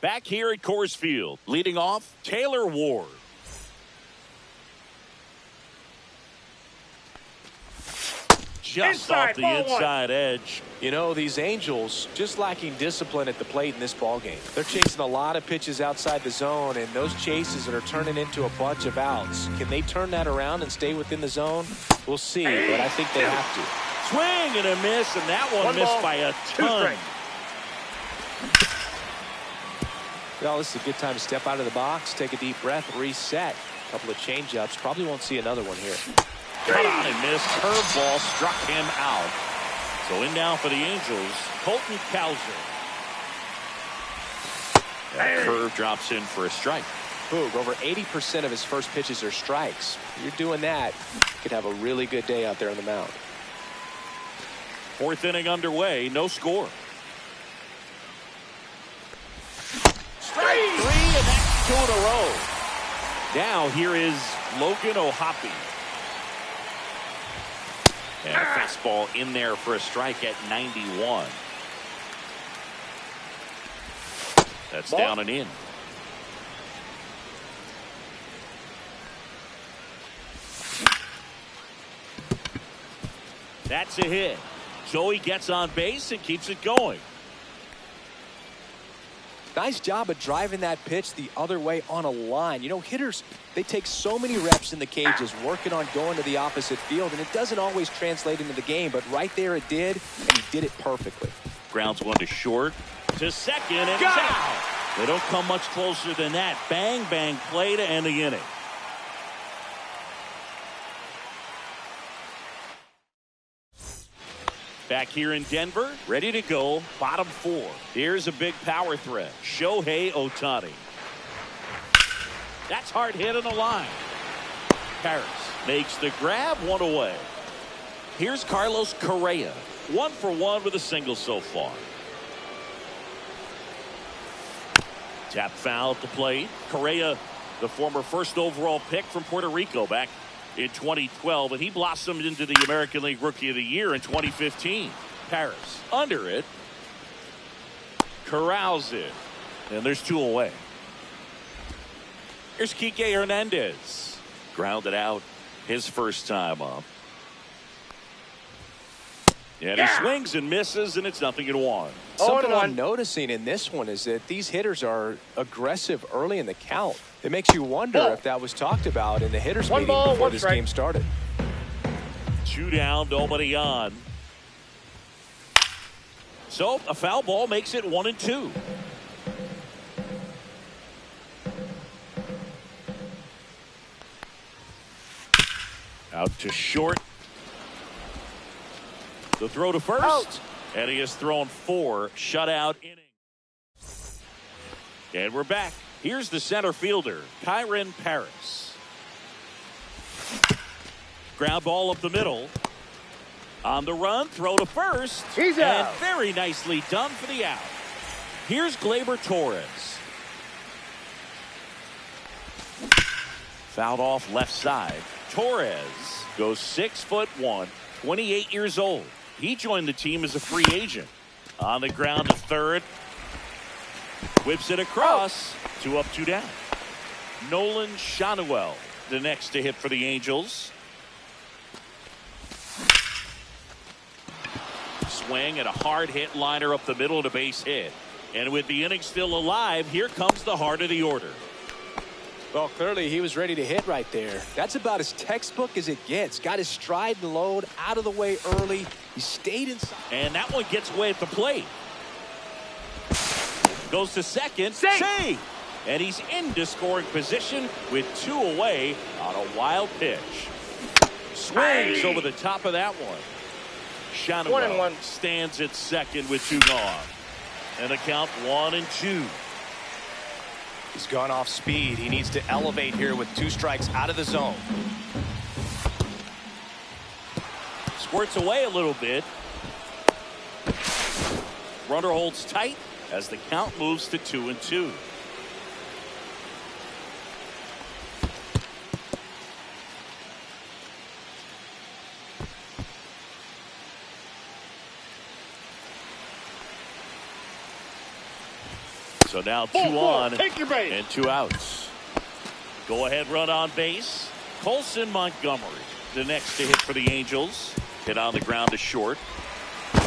Speaker 1: Back here at Coors Field, leading off, Taylor Ward. just off the inside edge.
Speaker 2: You know, these Angels just lacking discipline at the plate in this ballgame. They're chasing a lot of pitches outside the zone, and those chases are turning into a bunch of outs. Can they turn that around and stay within the zone? We'll see, but I think they have to.
Speaker 1: Swing and a miss, and that one missed by a ton.
Speaker 2: Well, this is a good time to step out of the box, take a deep breath, reset. A couple of change-ups. Probably won't see another one here.
Speaker 1: Cut on and missed. Curveball struck him out. So in now for the Angels, Colton Cowser. That curve drops in for a strike.
Speaker 2: Boog, over 80% of his first pitches are strikes. You're doing that, you could have a really good day out there on the mound.
Speaker 1: Fourth inning underway, no score. Strike three, and that's 2 in a row. Now here is Logan O'Hoppe. And a fastball in there for a strike at 91. That's down and in. That's a hit. Joey gets on base and keeps it going.
Speaker 2: Nice job of driving that pitch the other way on a line. You know, hitters, they take so many reps in the cages working on going to the opposite field, and it doesn't always translate into the game, but right there it did, and he did it perfectly.
Speaker 1: Grounds one to short, to second, and it's out. They don't come much closer than that. Bang, bang play to end the inning. Back here in Denver, ready to go, bottom 4. Here's a big power threat, Shohei Ohtani. That's hard hit on the line. Paris makes the grab, one away. Here's Carlos Correa, 1 for 1 with a single so far. Tap foul at the plate. Correa, the former first overall pick from Puerto Rico back in 2012, and he blossomed into the American League Rookie of the Year in 2015. Paris under it, corrals it, and there's 2 away. Here's Kike Hernandez, grounded out his first time up. And he swings and misses, and it's 0-1.
Speaker 2: Something I'm noticing in this one is that these hitters are aggressive early in the count. It makes you wonder if that was talked about in the hitters meeting before this game started.
Speaker 1: 2 down, nobody on. So a foul ball makes it 1-2. Out to short. The throw to first. And he has thrown 4 shutout innings. And we're back. Here's the center fielder, Kyren Paris. Ground ball up the middle. On the run, throw to first.
Speaker 3: He's
Speaker 1: and
Speaker 3: out.
Speaker 1: very nicely done for the out. Here's Gleyber Torres. Fouled off left side. Torres goes 6'1", 28 years old. He joined the team as a free agent. On the ground to third. Whips it across. 2 up, 2 down. Nolan Schanuel, the next to hit for the Angels. Swing and a hard hit liner up the middle to base hit. And with the inning still alive, here comes the heart of the order.
Speaker 2: Well, clearly he was ready to hit right there. That's about as textbook as it gets. Got his stride and load out of the way early. He stayed inside.
Speaker 1: And that one gets away at the plate. Goes to second. Save! And he's into scoring position with 2 away on a wild pitch. Swings over the top of that one. Schanuel stands at second with 2 gone. And the count 1-2.
Speaker 2: He's gone off speed. He needs to elevate here with 2 strikes out of the zone.
Speaker 1: Squirts away a little bit. Runner holds tight as the count moves to 2-2. So now 2 on and 2 outs. Go ahead run on base. Colson Montgomery, the next to hit for the Angels. Hit on the ground to short.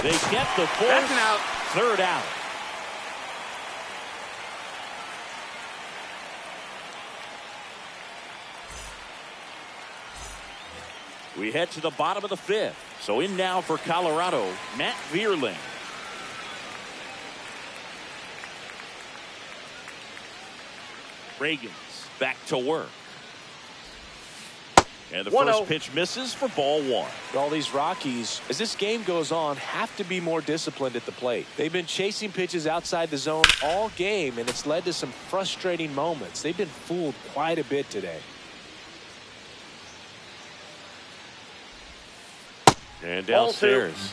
Speaker 1: They get the force.
Speaker 3: That's an out.
Speaker 1: Third out. We head to the bottom of the fifth. So in now for Colorado, Matt Vierling. Reagans back to work. And the first pitch misses for ball one.
Speaker 2: All these Rockies, as this game goes on, have to be more disciplined at the plate. They've been chasing pitches outside the zone all game, and it's led to some frustrating moments. They've been fooled quite a bit today.
Speaker 1: And downstairs.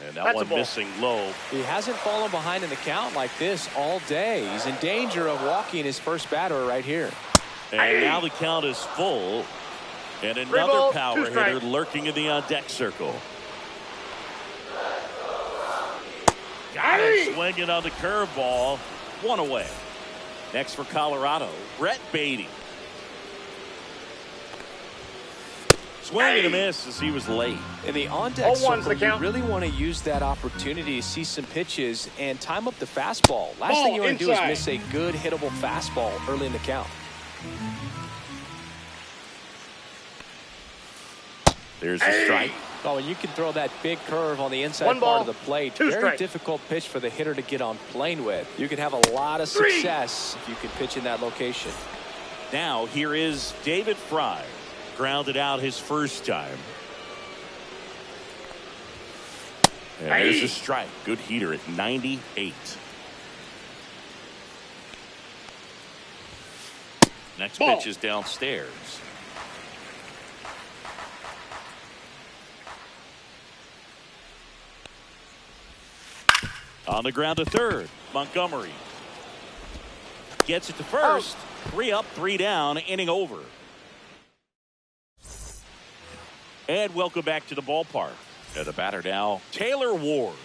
Speaker 1: And that one missing low.
Speaker 2: He hasn't fallen behind in the count like this all day. He's in danger of walking his first batter right here.
Speaker 1: And now the count is full. And another power hitter lurking in the on-deck circle. Got it, swinging on the curveball. One away. Next for Colorado, Brett Baty. Swing and a miss as he was late.
Speaker 2: In the on-deck circle, you really want to use that opportunity to see some pitches and time up the fastball. Last thing you want to do is miss a good hittable fastball early in the count.
Speaker 1: There's a strike.
Speaker 2: Oh, and you can throw that big curve on the inside part of the plate. Very difficult pitch for the hitter to get on plane with. You can have a lot of success if you can pitch in that location.
Speaker 1: Now here is David Fry. Grounded out his first time. And there's a strike. Good heater at 98. Next pitch is downstairs. On the ground to third, Montgomery. Gets it to first. 3 up, 3 down, inning over. And welcome back to the ballpark. And the batter now, Taylor Ward.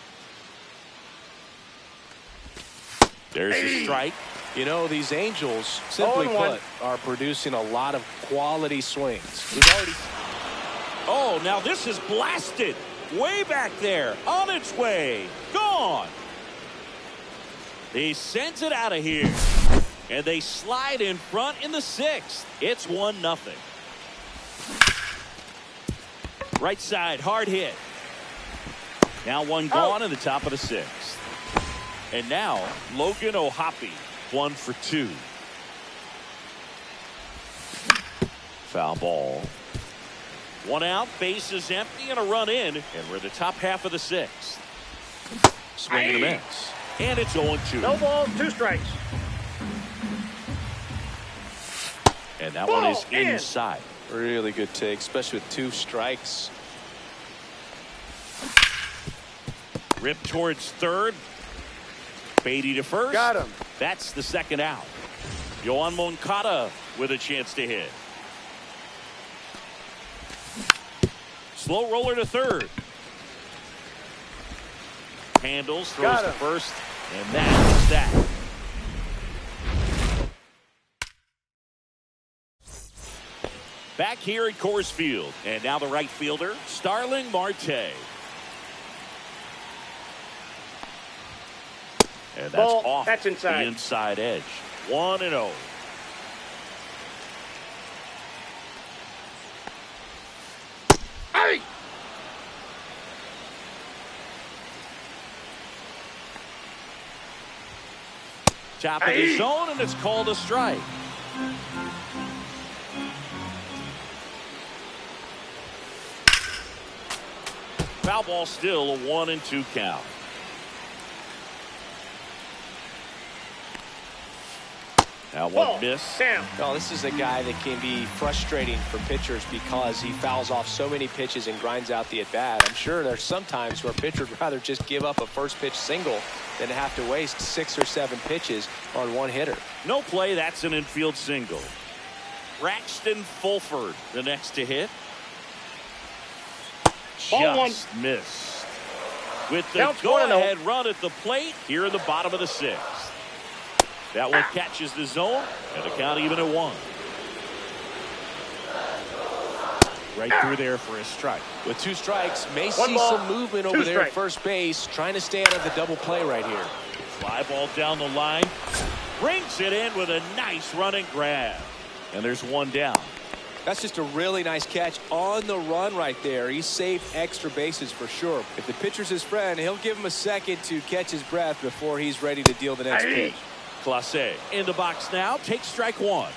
Speaker 1: There's a strike.
Speaker 2: You know, these Angels, simply put, are producing a lot of quality swings. We've already...
Speaker 1: Oh, now this is blasted. Way back there. On its way. Gone. He sends it out of here. And they slide in front in the 6th. It's 1-0. Right side, hard hit. Now one gone in the top of the 6th. And now Logan O'Hoppe, 1 for 2. Foul ball. 1 out, base is empty, and a run in. And we're in the top half of the 6th. Swing and a miss. And it's 0-2.
Speaker 3: No ball, 2 strikes.
Speaker 1: And that one is inside.
Speaker 2: Really good take, especially with 2 strikes.
Speaker 1: Rip towards third. Beatty to first.
Speaker 3: Got him.
Speaker 1: That's the 2nd out. Yoan Moncada with a chance to hit. Slow roller to third. Handles, throws to first, and that's that. Back here at Coors Field, and now the right fielder, Starling Marte. And that's off
Speaker 3: that's inside.
Speaker 1: The inside edge. 1-0.
Speaker 3: Hey!
Speaker 1: Top of the zone, and it's called a strike. Foul ball, still a 1-2 count. Now one miss.
Speaker 3: Sam.
Speaker 2: Oh, this is a guy that can be frustrating for pitchers because he fouls off so many pitches and grinds out the at-bat. I'm sure there's some times where a pitcher would rather just give up a first pitch single than to have to waste 6 or 7 pitches on one hitter.
Speaker 1: No play, that's an infield single. Braxton Fulford, the next to hit. Just missed. With the go-ahead run at the plate here in the bottom of the 6th. That one catches the zone, and the count even at 1.
Speaker 4: Right through there for a strike.
Speaker 2: With 2 strikes, may see some movement over there at first base, trying to stay out of the double play right here.
Speaker 1: Fly ball down the line. Brings it in with a nice running grab. And there's 1 down.
Speaker 2: That's just a really nice catch on the run right there. He saved extra bases for sure. If the pitcher's his friend, he'll give him a second to catch his breath before he's ready to deal the next pitch.
Speaker 1: Clase in the box now. Takes strike 1.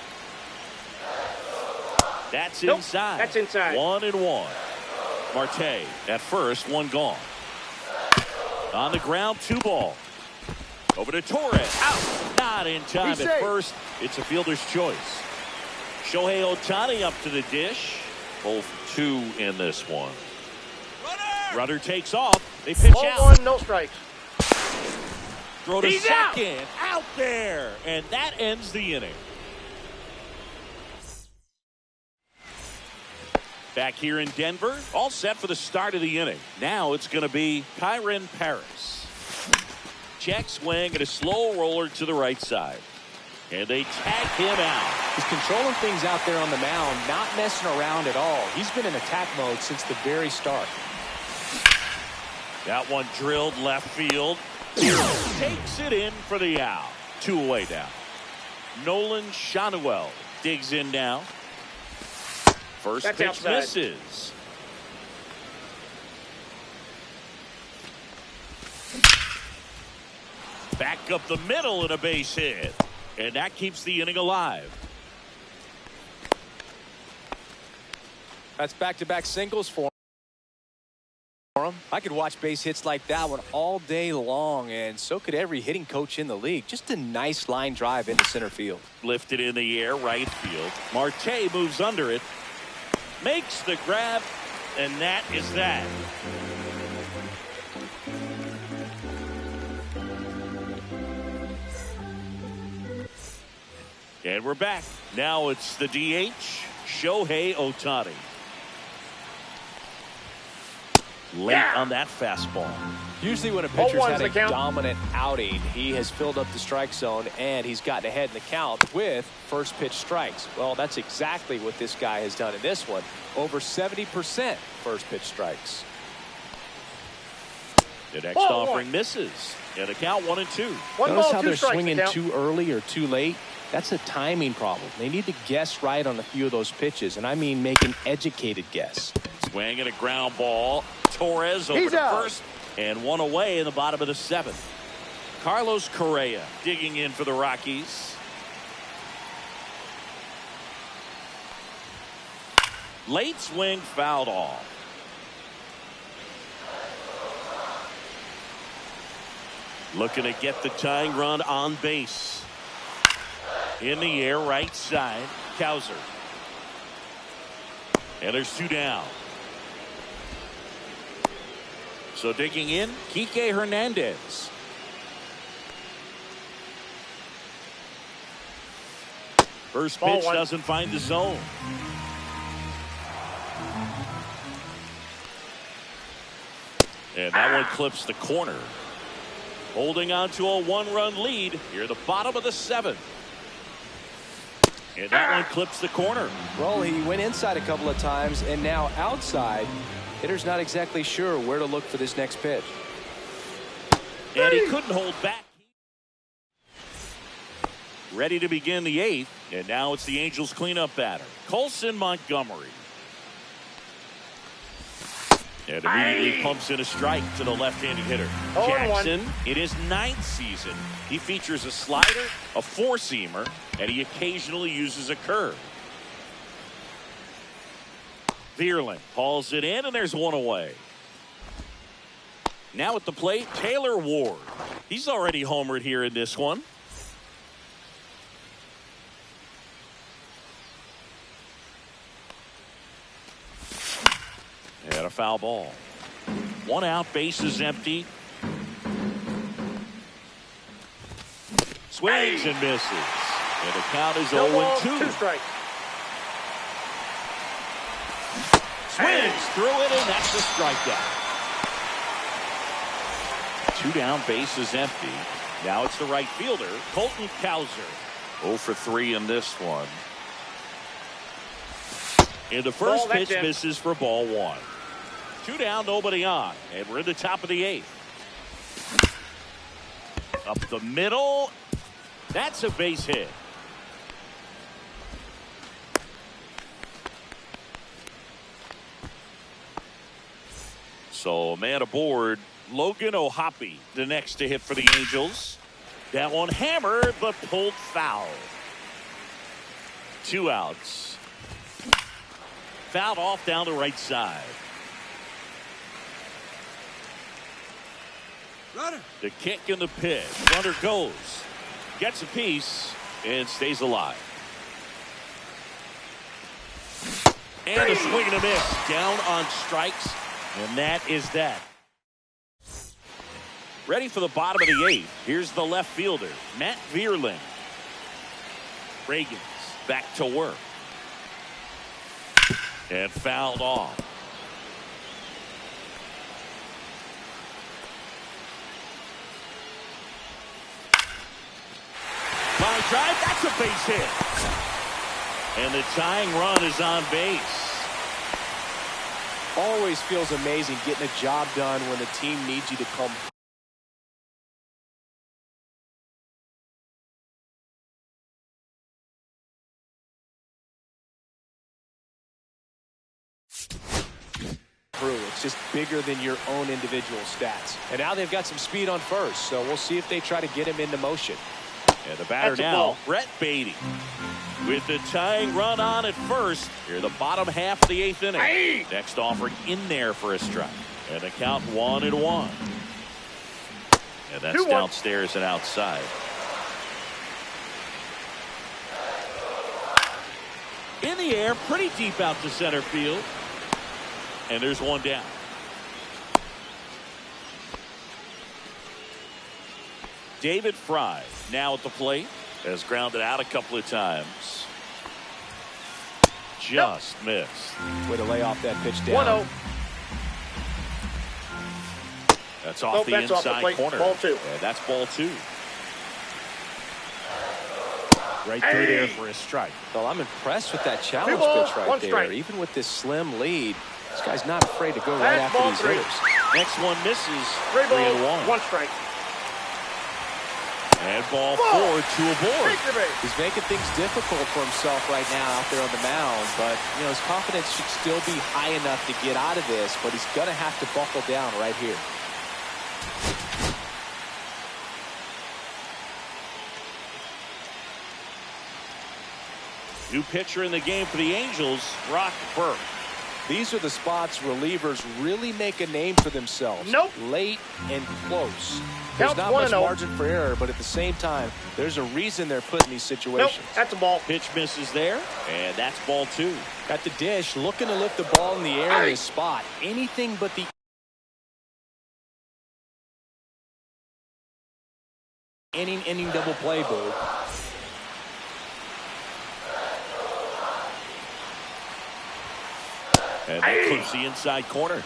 Speaker 1: That's inside.
Speaker 3: That's inside.
Speaker 1: 1-1. Marte at first, 1 gone. On the ground, 2 ball. Over to Torres. Out. Not in time
Speaker 3: He's
Speaker 1: at
Speaker 3: safe.
Speaker 1: first. It's a fielder's choice. Shohei Ohtani up to the dish. 0 for 2 in this one. Runner takes off. They pitch out.
Speaker 3: 1, no strikes.
Speaker 1: Throw to
Speaker 3: He's
Speaker 1: second. Out there. And that ends the inning. Back here in Denver, all set for the start of the inning. Now it's going to be Kyren Paris. Check swing and a slow roller to the right side. And they tag him out.
Speaker 2: He's controlling things out there on the mound, not messing around at all. He's been in attack mode since the very start.
Speaker 1: That one drilled left field. Takes it in for the out. 2 away now. Nolan Schanuel digs in now. First
Speaker 3: That's
Speaker 1: pitch
Speaker 3: outside.
Speaker 1: misses. Back up the middle and a base hit. And that keeps the inning alive.
Speaker 2: That's back-to-back singles for him. I could watch base hits like that one all day long, and so could every hitting coach in the league. Just a nice line drive into center field.
Speaker 1: Lifted in the air, right field. Marte moves under it. Makes the grab, and that is that. And we're back. Now it's the DH, Shohei Ohtani. Late on that fastball.
Speaker 2: Usually when a pitcher's
Speaker 3: 0-1's
Speaker 2: had
Speaker 3: the
Speaker 2: a
Speaker 3: count.
Speaker 2: dominant outing, he has filled up the strike zone and he's gotten ahead in the count with first pitch strikes. Well, that's exactly what this guy has done in this one. Over 70% first pitch strikes.
Speaker 1: The next
Speaker 3: Ball
Speaker 1: offering
Speaker 3: 1.
Speaker 1: misses. And the count 1-2.
Speaker 3: 1
Speaker 2: Notice
Speaker 3: ball,
Speaker 2: how
Speaker 3: 2
Speaker 2: they're
Speaker 3: strikes.
Speaker 2: swinging
Speaker 3: the count.
Speaker 2: too early or too late? That's a timing problem. They need to guess right on a few of those pitches, and I mean make an educated guess.
Speaker 1: Swing and a ground ball. Torres over
Speaker 3: He's
Speaker 1: to
Speaker 3: out.
Speaker 1: first. And 1 away in the bottom of the 7th. Carlos Correa digging in for the Rockies. Late swing fouled off. Looking to get the tying run on base. In the air, right side, Cowser. And there's 2 down. So digging in, Kike Hernandez. First
Speaker 3: Ball
Speaker 1: pitch
Speaker 3: 1.
Speaker 1: doesn't find the zone. And that one clips the corner. Holding on to a 1-run lead here at the bottom of the 7th. And that one clips the corner.
Speaker 2: Well, he went inside a couple of times and now outside. Hitter's not exactly sure where to look for this next pitch.
Speaker 1: And he couldn't hold back. Ready to begin the 8th. And now it's the Angels cleanup batter, Colson Montgomery. And immediately pumps in a strike to the left-handed hitter.
Speaker 3: 0-1.
Speaker 1: Jackson, in his 9th season, he features a slider, a 4-seamer, and he occasionally uses a curve. Vierling hauls it in, and there's 1 away. Now at the plate, Taylor Ward. He's already homered here in this one. And a foul ball. 1 out, base is empty. Swings and misses. And the count is 0-2.
Speaker 3: 2 strikes.
Speaker 1: Swings through it, and that's the strikeout. 2 down, base is empty. Now it's the right fielder, Colton Cowser.
Speaker 5: 0 for 3 in this one.
Speaker 1: And the first pitch misses for ball 1. 2 down, nobody on. And we're in the top of the 8th. Up the middle. That's a base hit. So man aboard, Logan O'Hoppe, the next to hit for the Angels. That one hammered but pulled foul. 2 outs. Fouled off down the right side.
Speaker 6: Runner.
Speaker 1: The kick and the pitch. Runner goes. Gets a piece and stays alive. And a swing and a miss. Down on strikes. And that is that. Ready for the bottom of the 8th. Here's the left fielder, Matt Vierling. Reagans back to work. And fouled off. Line drive, that's a base hit. And the tying run is on base.
Speaker 2: Always feels amazing getting a job done when the team needs you to come. It's just bigger than your own individual stats. And now they've got some speed on first, so we'll see if they try to get him into motion.
Speaker 1: And the batter now, Brett Baty. With the tying run on at first, here the bottom half of the 8th inning.
Speaker 3: Aye.
Speaker 1: Next offering in there for a strike. And the count 1-1. And that's
Speaker 3: 2-1.
Speaker 1: Downstairs and outside. In the air, pretty deep out to center field. And there's one down. David Fry now at the plate. Has grounded out a couple of times. Just missed.
Speaker 2: Way to lay off that pitch down.
Speaker 3: 1-0.
Speaker 1: That's off the
Speaker 3: that's
Speaker 1: inside
Speaker 3: off the plate.
Speaker 1: corner.
Speaker 3: Ball 2.
Speaker 1: And that's ball 2.
Speaker 4: Right through there for a strike.
Speaker 2: Well, I'm impressed with that challenge
Speaker 3: 2 balls,
Speaker 2: pitch right
Speaker 3: 1
Speaker 2: there.
Speaker 3: strike.
Speaker 2: Even with this slim lead, this guy's not afraid to go right
Speaker 3: That's
Speaker 2: after
Speaker 3: ball
Speaker 2: these
Speaker 3: 3.
Speaker 2: hitters.
Speaker 1: Next one misses.
Speaker 3: 3
Speaker 1: 3-1.
Speaker 3: balls, 1 strike.
Speaker 1: And ball 4, 2 aboard.
Speaker 3: Take the base.
Speaker 2: He's making things difficult for himself right now out there on the mound, but you know his confidence should still be high enough to get out of this, but he's going to have to buckle down right here.
Speaker 1: New pitcher in the game for the Angels, Brock Burke.
Speaker 2: These are the spots relievers really make a name for themselves.
Speaker 3: Nope.
Speaker 2: Late and close. There's
Speaker 3: Counts
Speaker 2: not
Speaker 3: 1-0.
Speaker 2: much margin for error, but at the same time, there's a reason they're put in these
Speaker 3: Nope,
Speaker 2: situations.
Speaker 3: that's a ball.
Speaker 1: Pitch misses there. And that's ball 2.
Speaker 2: At the dish, looking to lift the ball in the air in his spot. Anything but the inning double play, Boo.
Speaker 1: And that clips the inside corner.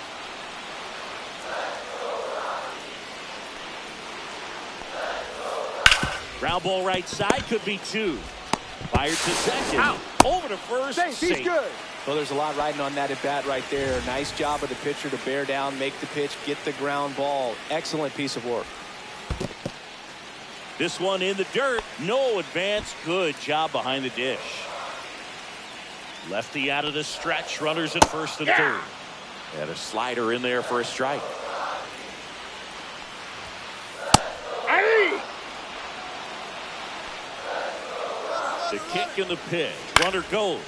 Speaker 1: Ground ball right side, could be 2. Fired to second.
Speaker 3: Out.
Speaker 1: Over to first. Safe.
Speaker 2: Well, there's a lot riding on that at bat right there. Nice job of the pitcher to bear down, make the pitch, get the ground ball. Excellent piece of work.
Speaker 1: This one in the dirt. No advance. Good job behind the dish. Lefty out of the stretch. Runners at first and third. And a slider in there for a strike. The kick and the pitch. Runner goes.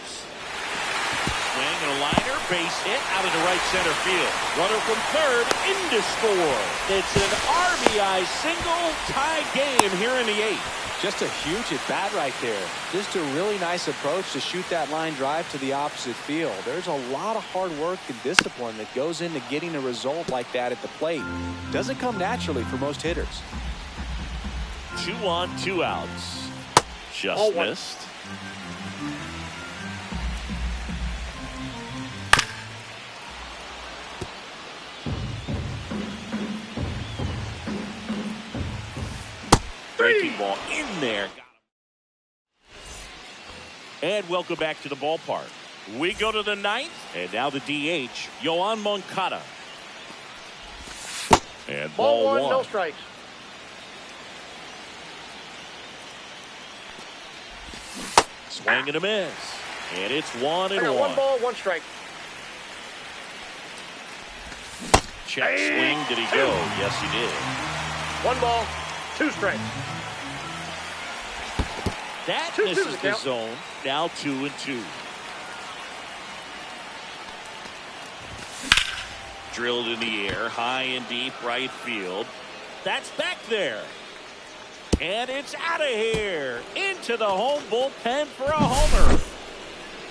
Speaker 1: Swing and a liner. Base hit out into right center field. Runner from third in to score. It's an RBI single tie game here in the 8th.
Speaker 2: Just a huge at bat right there. Just a really nice approach to shoot that line drive to the opposite field. There's a lot of hard work and discipline that goes into getting a result like that at the plate. Doesn't come naturally for most hitters.
Speaker 1: 2 on, 2 outs. Just
Speaker 3: Oh, one.
Speaker 1: missed. breaking ball in there. And welcome back to the ballpark. We go to the ninth, and now the DH, Yoan Moncada. And ball one.
Speaker 3: No strikes.
Speaker 1: Swing and a miss. And it's 1-1.
Speaker 3: One ball, one strike.
Speaker 1: Check swing. Did he go? Yes, he did.
Speaker 3: One ball, two strikes.
Speaker 1: That misses the zone. Now 2-2. Drilled in the air, high and deep right field. That's back there. And it's out of here. Into the home bullpen for a homer.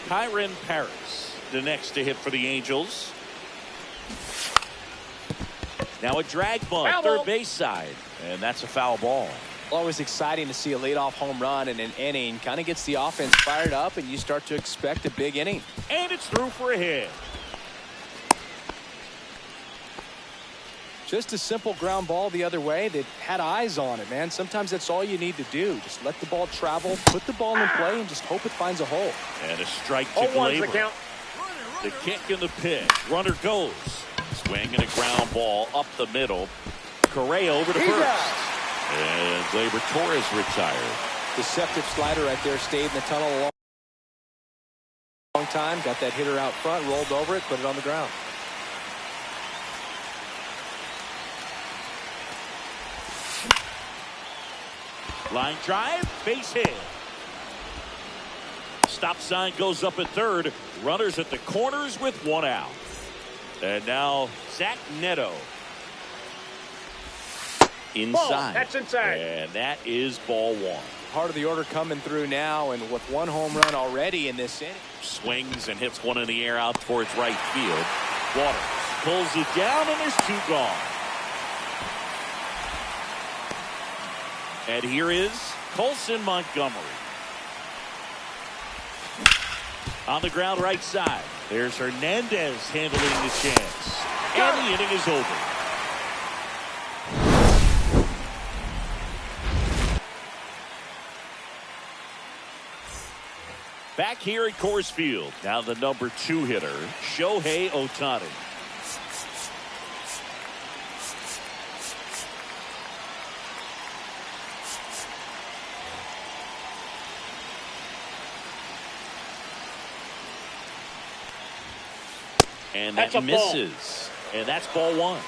Speaker 1: Kyren Paris, the next to hit for the Angels. Now a drag bunt, third base side. And that's a foul ball.
Speaker 2: Always exciting to see a leadoff home run in an inning. Kind of gets the offense fired up, and you start to expect a big inning.
Speaker 1: And it's through for a hit.
Speaker 2: Just a simple ground ball the other way that had eyes on it, man. Sometimes that's all you need to do. Just let the ball travel, put the ball in play, and just hope it finds a hole.
Speaker 1: And a strike to Gleyber. The kick and the pitch. Runner goes. Swing and a ground ball up the middle. Correa over to first. And Gleyber Torres retired.
Speaker 2: Deceptive slider right there. Stayed in the tunnel a long time. Got that hitter out front, rolled over it, put it on the ground.
Speaker 1: Line drive, base hit. Stop sign goes up at third. Runners at the corners with one out. And now Zach Neto. Inside.
Speaker 3: Ball, that's inside.
Speaker 1: And that is ball one.
Speaker 2: Part of the order coming through now, and with one home run already in this inning.
Speaker 1: Swings and hits one in the air out towards right field. Waters pulls it down, and there's two gone. And here is Colson Montgomery. On the ground right side. There's Hernandez handling the chance. And the inning is over. Back here at Coors Field. Now the number 2 hitter, Shohei Ohtani. And that misses. And that's ball one.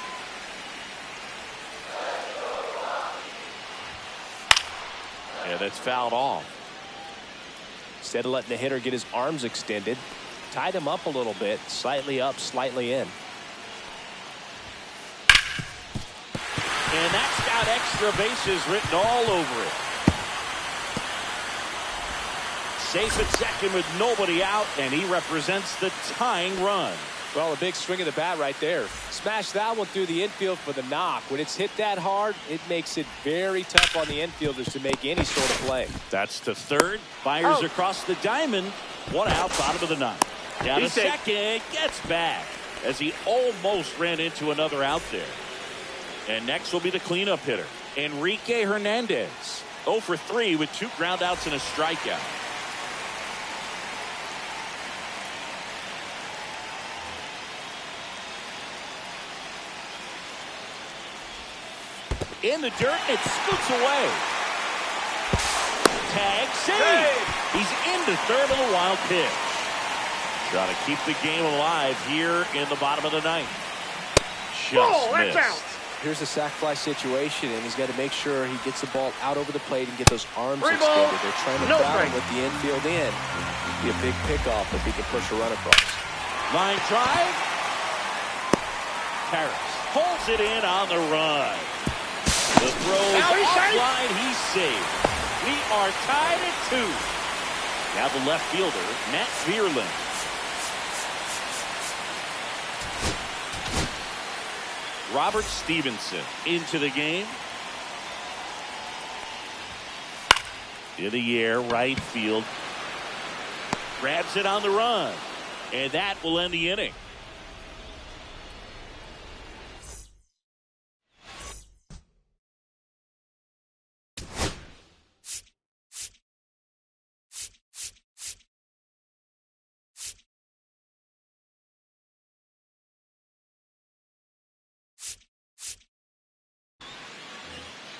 Speaker 1: And that's fouled off.
Speaker 2: Instead of letting the hitter get his arms extended, tied him up a little bit, slightly up, slightly in.
Speaker 1: And that's got extra bases written all over it. Safe at second with nobody out, and he represents the tying run.
Speaker 2: Well, a big swing of the bat right there. Smash that one through the infield for the knock. When it's hit that hard, it makes it very tough on the infielders to make any sort of play.
Speaker 1: That's to third. Fires across the diamond. One out, bottom of the ninth. Down to second. Gets back as he almost ran into another out there. And next will be the cleanup hitter, Enrique Hernandez. 0 for 3 with 2 groundouts and a strikeout. In the dirt, it scoots away. Tag, save. He's into third on the wild pitch. Trying to keep the game alive here in the bottom of the ninth. Just missed.
Speaker 3: That's out.
Speaker 2: Here's a sac fly situation, and he's got to make sure he gets the ball out over the plate and get those arms
Speaker 3: 3
Speaker 2: extended.
Speaker 3: balls,
Speaker 2: They're trying to
Speaker 3: no
Speaker 2: battle
Speaker 3: strike.
Speaker 2: with the infield in. Be a big pickoff if he can push a run across.
Speaker 1: Line drive. Paris pulls it in on the run. The throw offline. He's safe. We are tied at 2. Now the left fielder, Matt Vierland. Robert Stevenson into the game. In the air, right field. Grabs it on the run. And that will end the inning.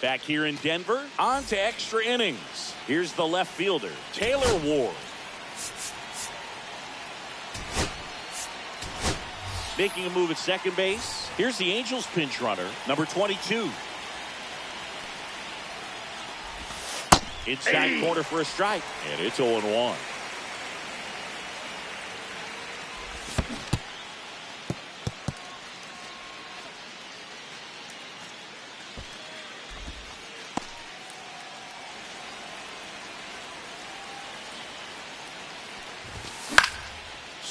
Speaker 1: Back here in Denver, on to extra innings. Here's the left fielder, Taylor Ward. Making a move at second base. Here's the Angels pinch runner, number 22. Inside corner for a strike, and it's 0-1.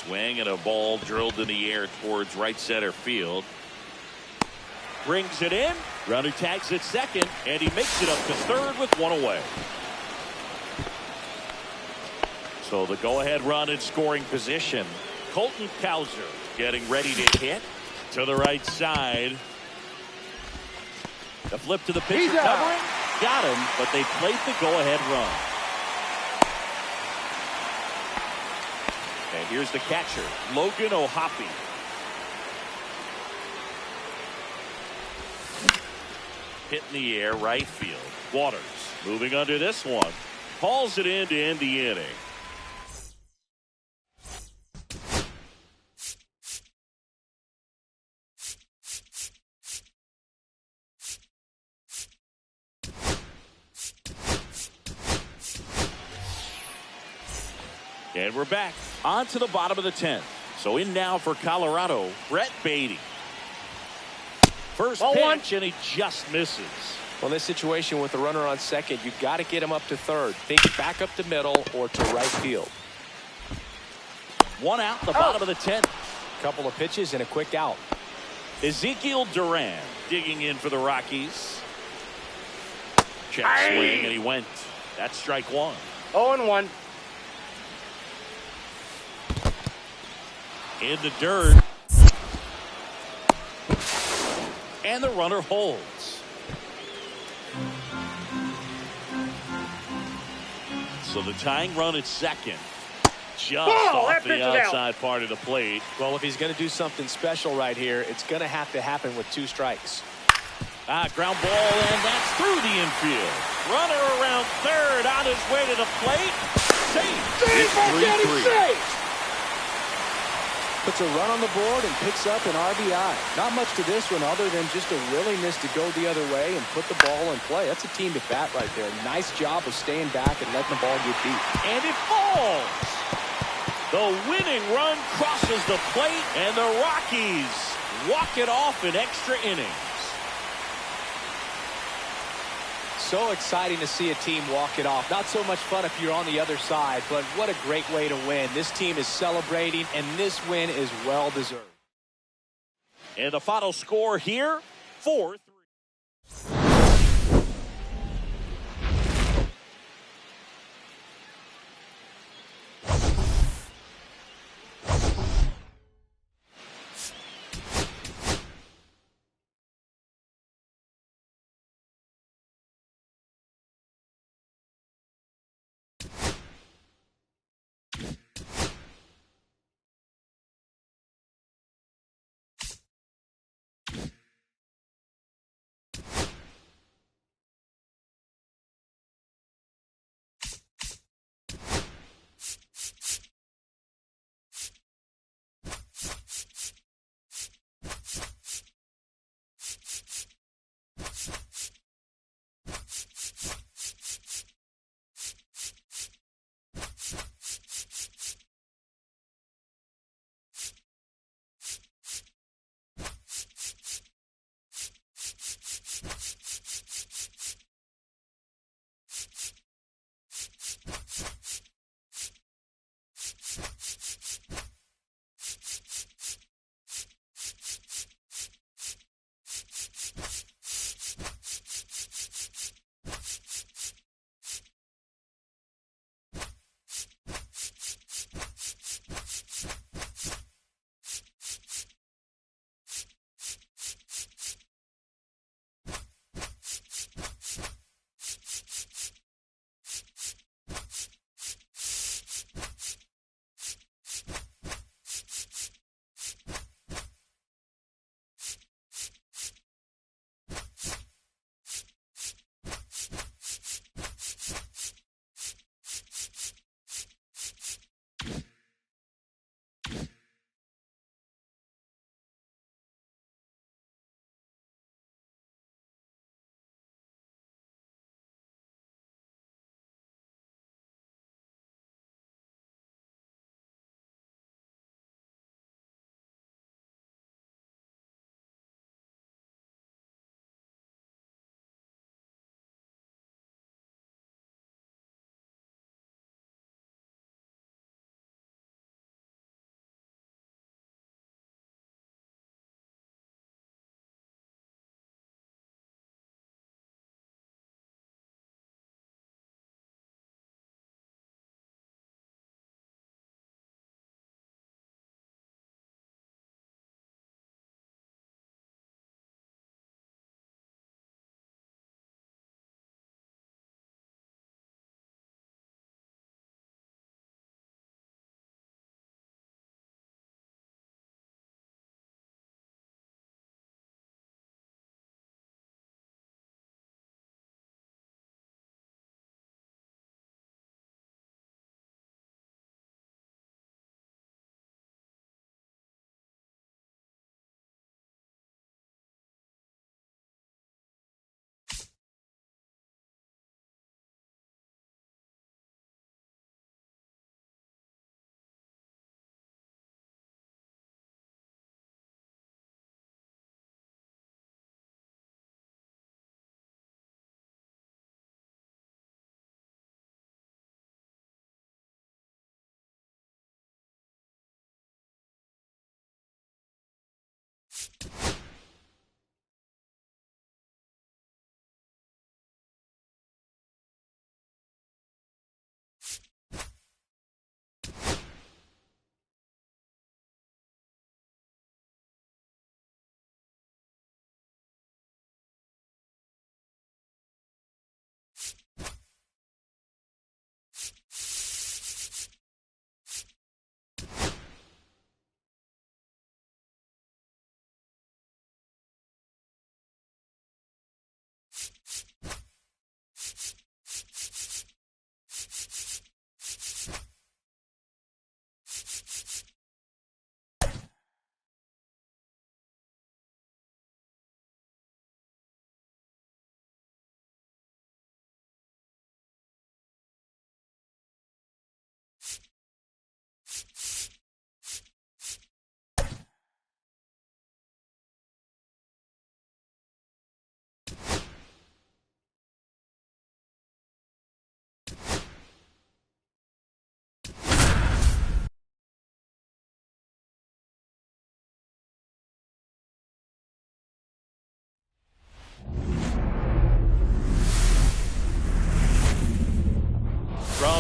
Speaker 1: Swing and a ball drilled in the air towards right center field. Brings it in. Runner tags at second, and he makes it up to third with one away. So the go-ahead run in scoring position. Colton Cowser getting ready to hit to the right side. The flip to the pitcher covering. Got him, but they played the go-ahead run. And here's the catcher, Logan O'Hoppe. Hit in the air, right field. Waters moving under this one. Hauls it in to end the inning. And we're back on to the bottom of the 10th. So in now for Colorado, Brett Baty. First pitch, and he just misses.
Speaker 2: Well, in this situation with the runner on second, you've got to get him up to third. Think back up to middle or to right field.
Speaker 1: One out, the bottom of the 10th.
Speaker 2: Couple of pitches and a quick out.
Speaker 1: Ezekiel Duran digging in for the Rockies. Check swing, and he went. That's strike one.
Speaker 3: 0-1.
Speaker 1: In the dirt. And the runner holds. So the tying run at second. Just off the outside part of the plate.
Speaker 2: Well, if he's going to do something special right here, it's going to have to happen with 2 strikes.
Speaker 1: Ground ball, and that's through the infield. Runner around third on his way to the plate. Safe. It's 3-3.
Speaker 2: Puts a run on the board and picks up an RBI. Not much to this one other than just a willingness to go the other way and put the ball in play. That's a team to bat right there. Nice job of staying back and letting the ball get beat.
Speaker 1: And it falls. The winning run crosses the plate, and the Rockies walk it off in extra innings.
Speaker 2: So exciting to see a team walk it off. Not so much fun if you're on the other side, but what a great way to win. This team is celebrating, and this win is well deserved.
Speaker 1: And the final score here, 4-3.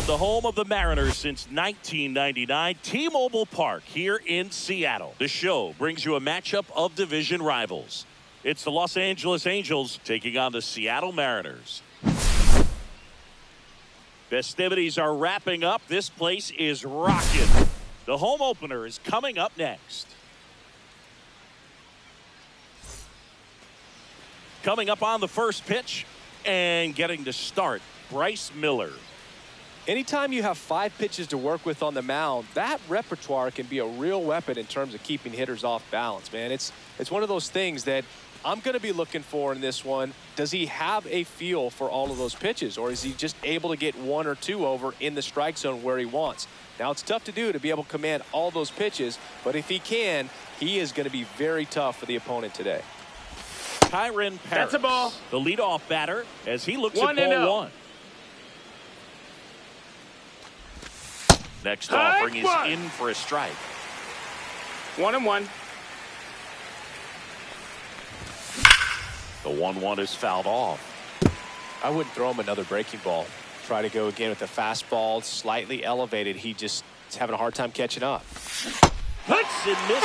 Speaker 1: From the home of the Mariners since 1999, T-Mobile Park here in Seattle. The show brings you a matchup of division rivals. It's the Los Angeles Angels taking on the Seattle Mariners. Festivities are wrapping up. This place is rocking. The home opener is coming up next. Coming up on the first pitch and getting to start, Bryce Miller.
Speaker 2: Anytime you have 5 pitches to work with on the mound, that repertoire can be a real weapon in terms of keeping hitters off balance, man. It's one of those things that I'm going to be looking for in this one. Does he have a feel for all of those pitches, or is he just able to get 1 or 2 over in the strike zone where he wants? Now, it's tough to do to be able to command all those pitches, but if he can, he is going to be very tough for the opponent today.
Speaker 1: Kyren Paris,
Speaker 3: that's a ball.
Speaker 1: The leadoff batter as he looks
Speaker 3: 1-0.
Speaker 1: at ball 1. Next offering is in for a strike.
Speaker 3: 1-1.
Speaker 1: The 1-1 is fouled off.
Speaker 2: I wouldn't throw him another breaking ball. Try to go again with the fastball, slightly elevated. He just is having a hard time catching up.
Speaker 1: Hits and misses.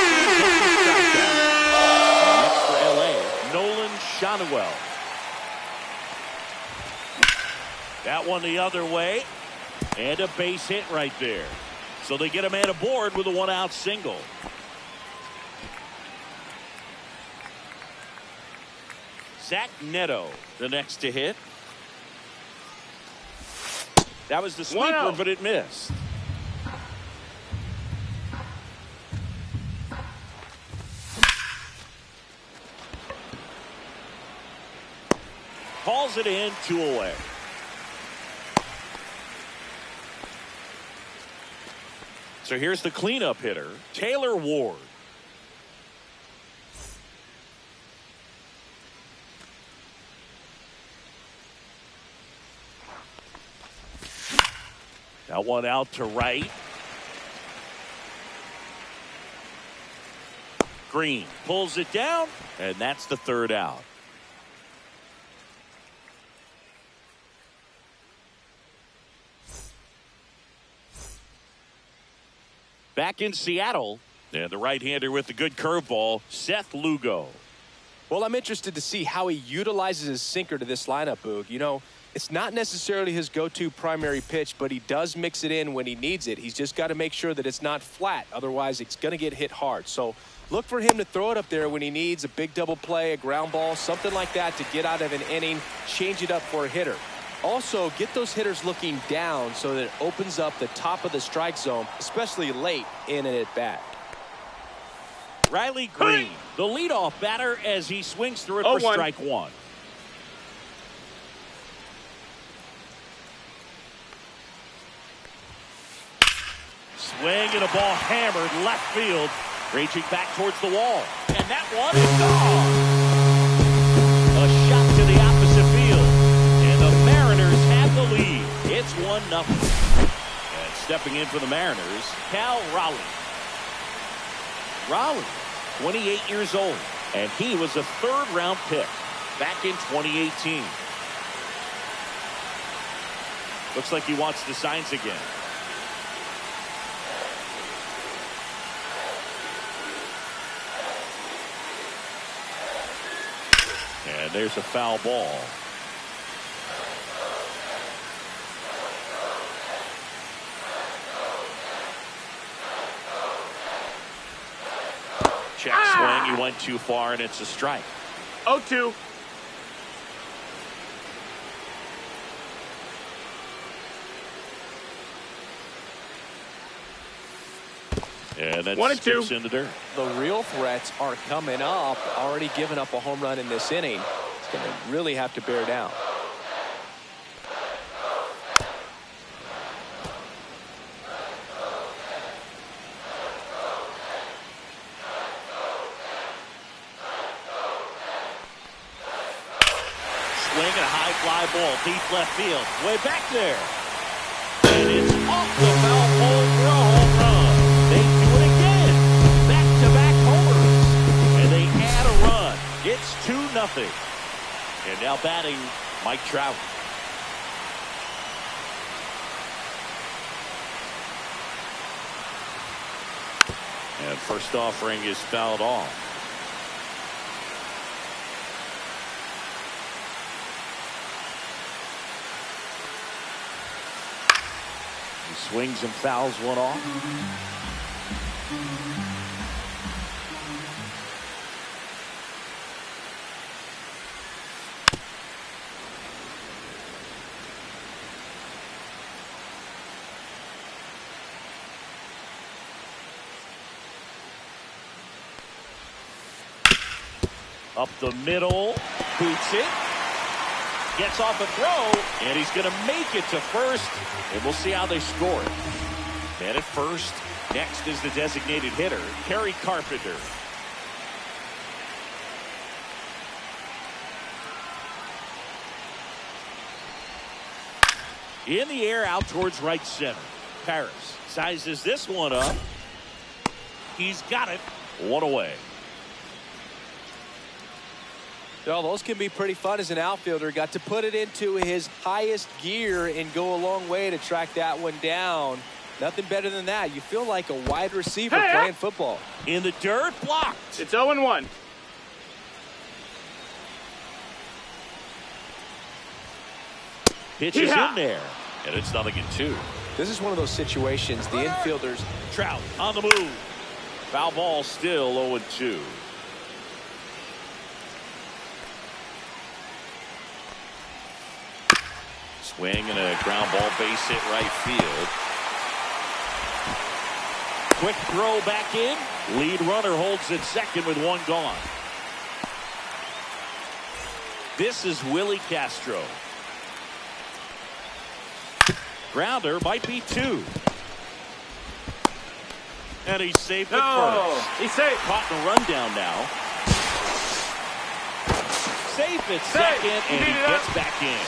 Speaker 1: Next for LA, Nolan Schanuel. That one the other way. And a base hit right there. So they get a man aboard with a 1-out single. Zach Neto, the next to hit. That was the sweeper, but it missed. Calls it in, 2 away. So here's the cleanup hitter, Taylor Ward. That one out to right. Green pulls it down, and that's the 3rd out. Back in Seattle, and the right-hander with the good curveball, Seth Lugo.
Speaker 2: Well, I'm interested to see how he utilizes his sinker to this lineup, Boog. You know, it's not necessarily his go-to primary pitch, but he does mix it in when he needs it. He's just got to make sure that it's not flat. Otherwise, it's going to get hit hard. So look for him to throw it up there when he needs a big double play, a ground ball, something like that to get out of an inning, change it up for a hitter. Also, get those hitters looking down so that it opens up the top of the strike zone, especially late in an at-bat.
Speaker 1: Riley Green, the leadoff batter as he swings through it for strike 1. Swing and a ball hammered left field, reaching back towards the wall. And that one is gone. A shot to the opposite field. And the Mariners have the lead. It's 1-0. And stepping in for the Mariners, Cal Raleigh. Raleigh, 28 years old, and he was a 3rd-round pick back in 2018. Looks like he wants the signs again. And there's a foul ball. Check swing. He went too far, and it's a strike.
Speaker 3: 0-2.
Speaker 1: And that
Speaker 3: 1-2
Speaker 1: skips in the dirt.
Speaker 2: The real threats are coming up. Already giving up a home run in this inning. It's going to really have to bear down.
Speaker 1: Swing and a high fly ball, deep left field, way back there. And it's off the foul pole for a home run. They do it again. Back-to-back homers. And they add a run. It's 2-0. And now batting, Mike Trout. first offering is fouled off. He swings and fouls one off. Up the middle, boots it, gets off a throw, and he's going to make it to first, and we'll see how they score it. Man at first. Next is the designated hitter, Kerry Carpenter. In the air, out towards right center. Paris sizes this one up. He's got it. One away.
Speaker 2: Well, those can be pretty fun as an outfielder. Got to put it into his highest gear and go a long way to track that one down. Nothing better than that. You feel like a wide receiver playing football.
Speaker 1: In the dirt, blocked.
Speaker 3: It's 0-1.
Speaker 1: Pitch is in there, and it's 0-2.
Speaker 2: This is one of those situations the infielders.
Speaker 1: Trout on the move. Foul ball, still 0-2. Swing and a ground ball, base hit right field. Quick throw back in. Lead runner holds at second with one gone. This is Willie Castro. Grounder might be two. And he's safe at first.
Speaker 3: He's safe.
Speaker 1: Caught in a rundown now. Safe at second, and he gets back in.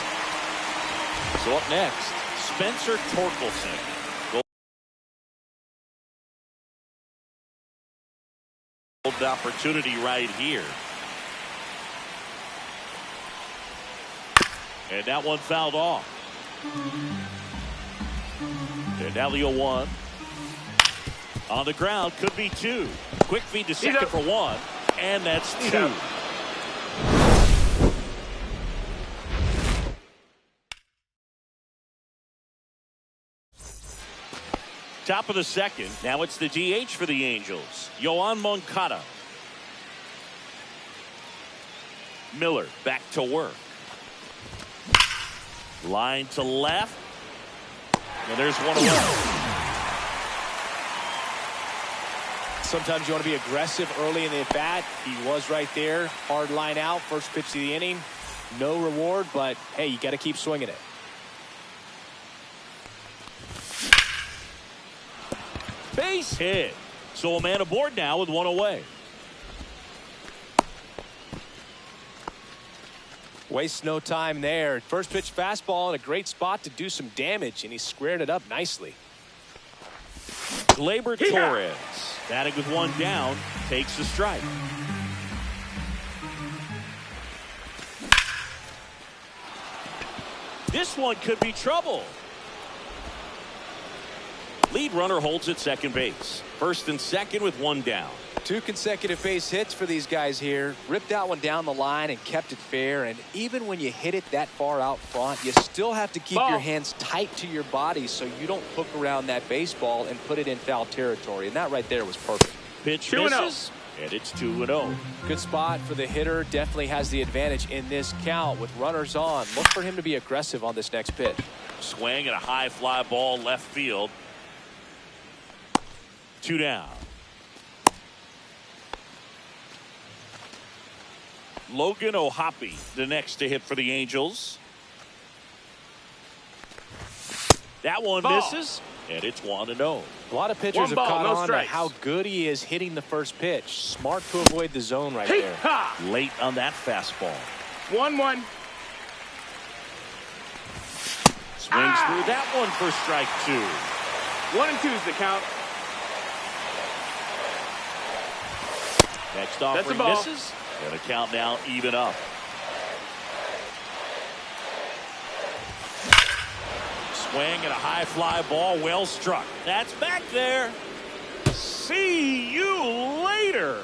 Speaker 1: So up next, Spencer Torkelson. Gold opportunity right here. And that one fouled off. And now the 0-1. On the ground, could be two. Quick feed to second for one. And that's two. Top of the second. Now it's the DH for the Angels. Yoan Moncada. Miller back to work. Line to left. And there's one away.
Speaker 2: Sometimes you want to be aggressive early in the at-bat. He was right there. Hard line out. First pitch of the inning. No reward, but hey, you got to keep swinging it.
Speaker 1: Base hit. So a man aboard now with one away.
Speaker 2: Wastes no time there. First pitch fastball in a great spot to do some damage, and he squared it up nicely.
Speaker 1: Gleyber Torres, batting with one down, takes the strike. This one could be trouble. Lead runner holds at second base. First and second with one down.
Speaker 2: Two consecutive base hits for these guys here. Ripped that one down the line and kept it fair. And even when you hit it that far out front, you still have to keep your hands tight to your body so you don't hook around that baseball and put it in foul territory. And that right there was perfect.
Speaker 1: Pitch misses, and it's 2-0.
Speaker 2: Good spot for the hitter. Definitely has the advantage in this count with runners on. Look for him to be aggressive on this next pitch.
Speaker 1: Swing and a high fly ball left field. 2 down. Logan O'Hoppe, the next to hit for the Angels. That one misses, and it's 1-0.
Speaker 2: A lot of pitchers have caught on to how good he is hitting the first pitch. Smart to avoid the zone right there.
Speaker 1: Late on that fastball.
Speaker 3: 1-1.
Speaker 1: Swings through that one for strike 2.
Speaker 3: 1-2 is the count.
Speaker 1: Next offering misses. And the count now even up. Swing and a high fly ball, well struck. That's back there. See you later.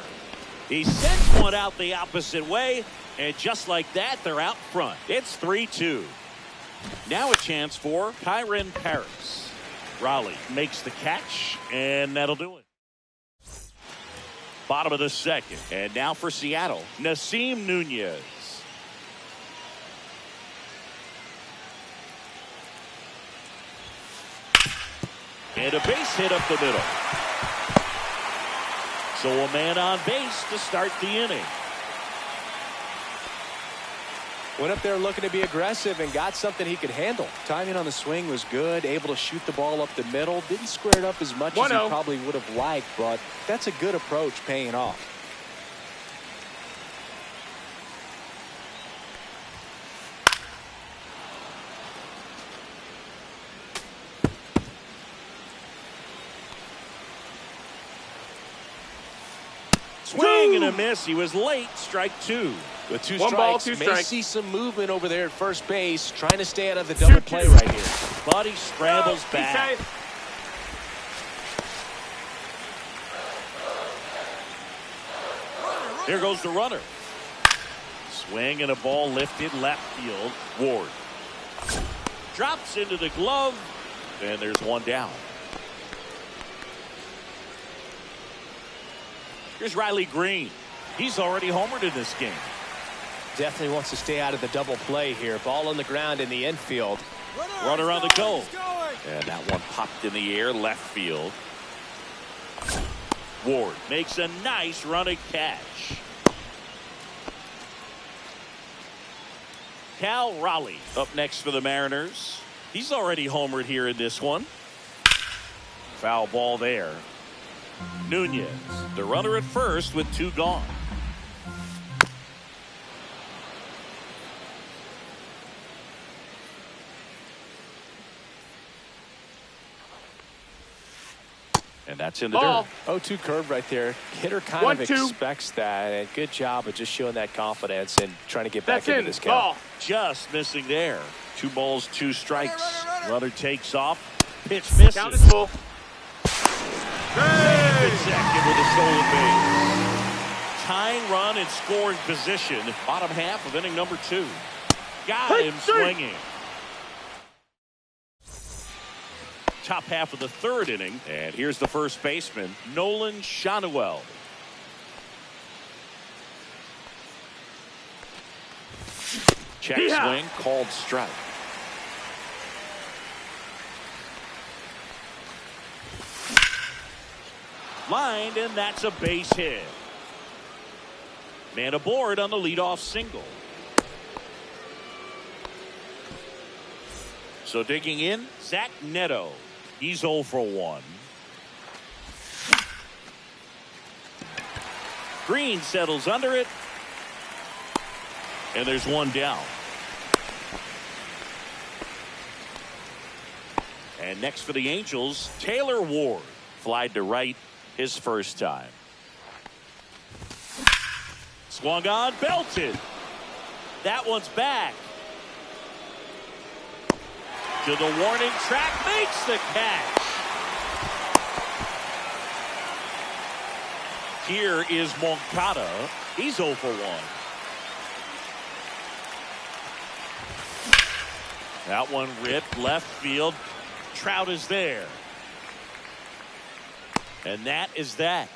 Speaker 1: He sends one out the opposite way, and just like that, they're out front. It's 3-2. Now a chance for Kyren Paris. Raleigh makes the catch, and that'll do it. Bottom of the second, and now for Seattle, Nasim Nunez. And a base hit up the middle. So a man on base to start the inning.
Speaker 2: Went up there looking to be aggressive and got something he could handle. Timing on the swing was good, able to shoot the ball up the middle. Didn't square it up as much as he probably would have liked, but that's a good approach paying off.
Speaker 1: Swing and a miss. He was late. Strike two.
Speaker 2: With two
Speaker 3: One
Speaker 2: strikes,
Speaker 3: ball, two
Speaker 2: may
Speaker 3: strikes.
Speaker 2: see some movement over there at first base, trying to stay out of the double play right here.
Speaker 1: But he scrambles back. Here goes the runner. Swing and a ball lifted left field. Ward drops into the glove, and there's one down. Here's Riley Green. He's already homered in this game.
Speaker 2: Definitely wants to stay out of the double play here. Ball on the ground in the infield.
Speaker 1: Runner on the go. And that one popped in the air left field. Ward makes a nice running catch. Cal Raleigh up next for the Mariners. He's already homered here in this one. Foul ball there. Nunez, the runner at first with two gone. And that's in the dirt.
Speaker 2: 0-2 curve right there. Hitter kind of expects that. And good job of just showing that confidence and trying to get back into this count.
Speaker 1: Just missing there. 2 balls, 2 strikes. Runner takes off. Pitch misses.
Speaker 3: Count is full.
Speaker 1: Second with a stolen base. Tying run in scoring position. Bottom half of inning number 2. Got him swinging. Top half of the third inning. And here's the first baseman, Nolan Schanuel. Check swing, called strike. Lined, and that's a base hit. Man aboard on the leadoff single. So digging in, Zach Neto. He's 0 for 1. Green settles under it. And there's one down. And next for the Angels, Taylor Ward. Flied to right his first time. Swung on, belted. That one's back. To the warning track, makes the catch. Here is Moncada. He's 0 for 1. That one ripped left field. Trout is there. And that is that.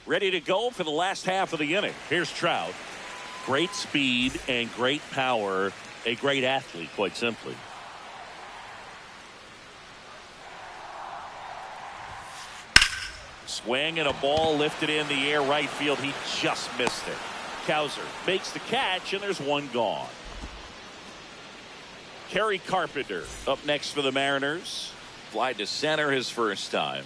Speaker 1: Ready to go for the last half of the inning. Here's Trout. Great speed and great power. A great athlete, quite simply. Swing and a ball lifted in the air right field. He just missed it. Cowser makes the catch, and there's one gone. Kerry Carpenter up next for the Mariners. Fly to center his first time.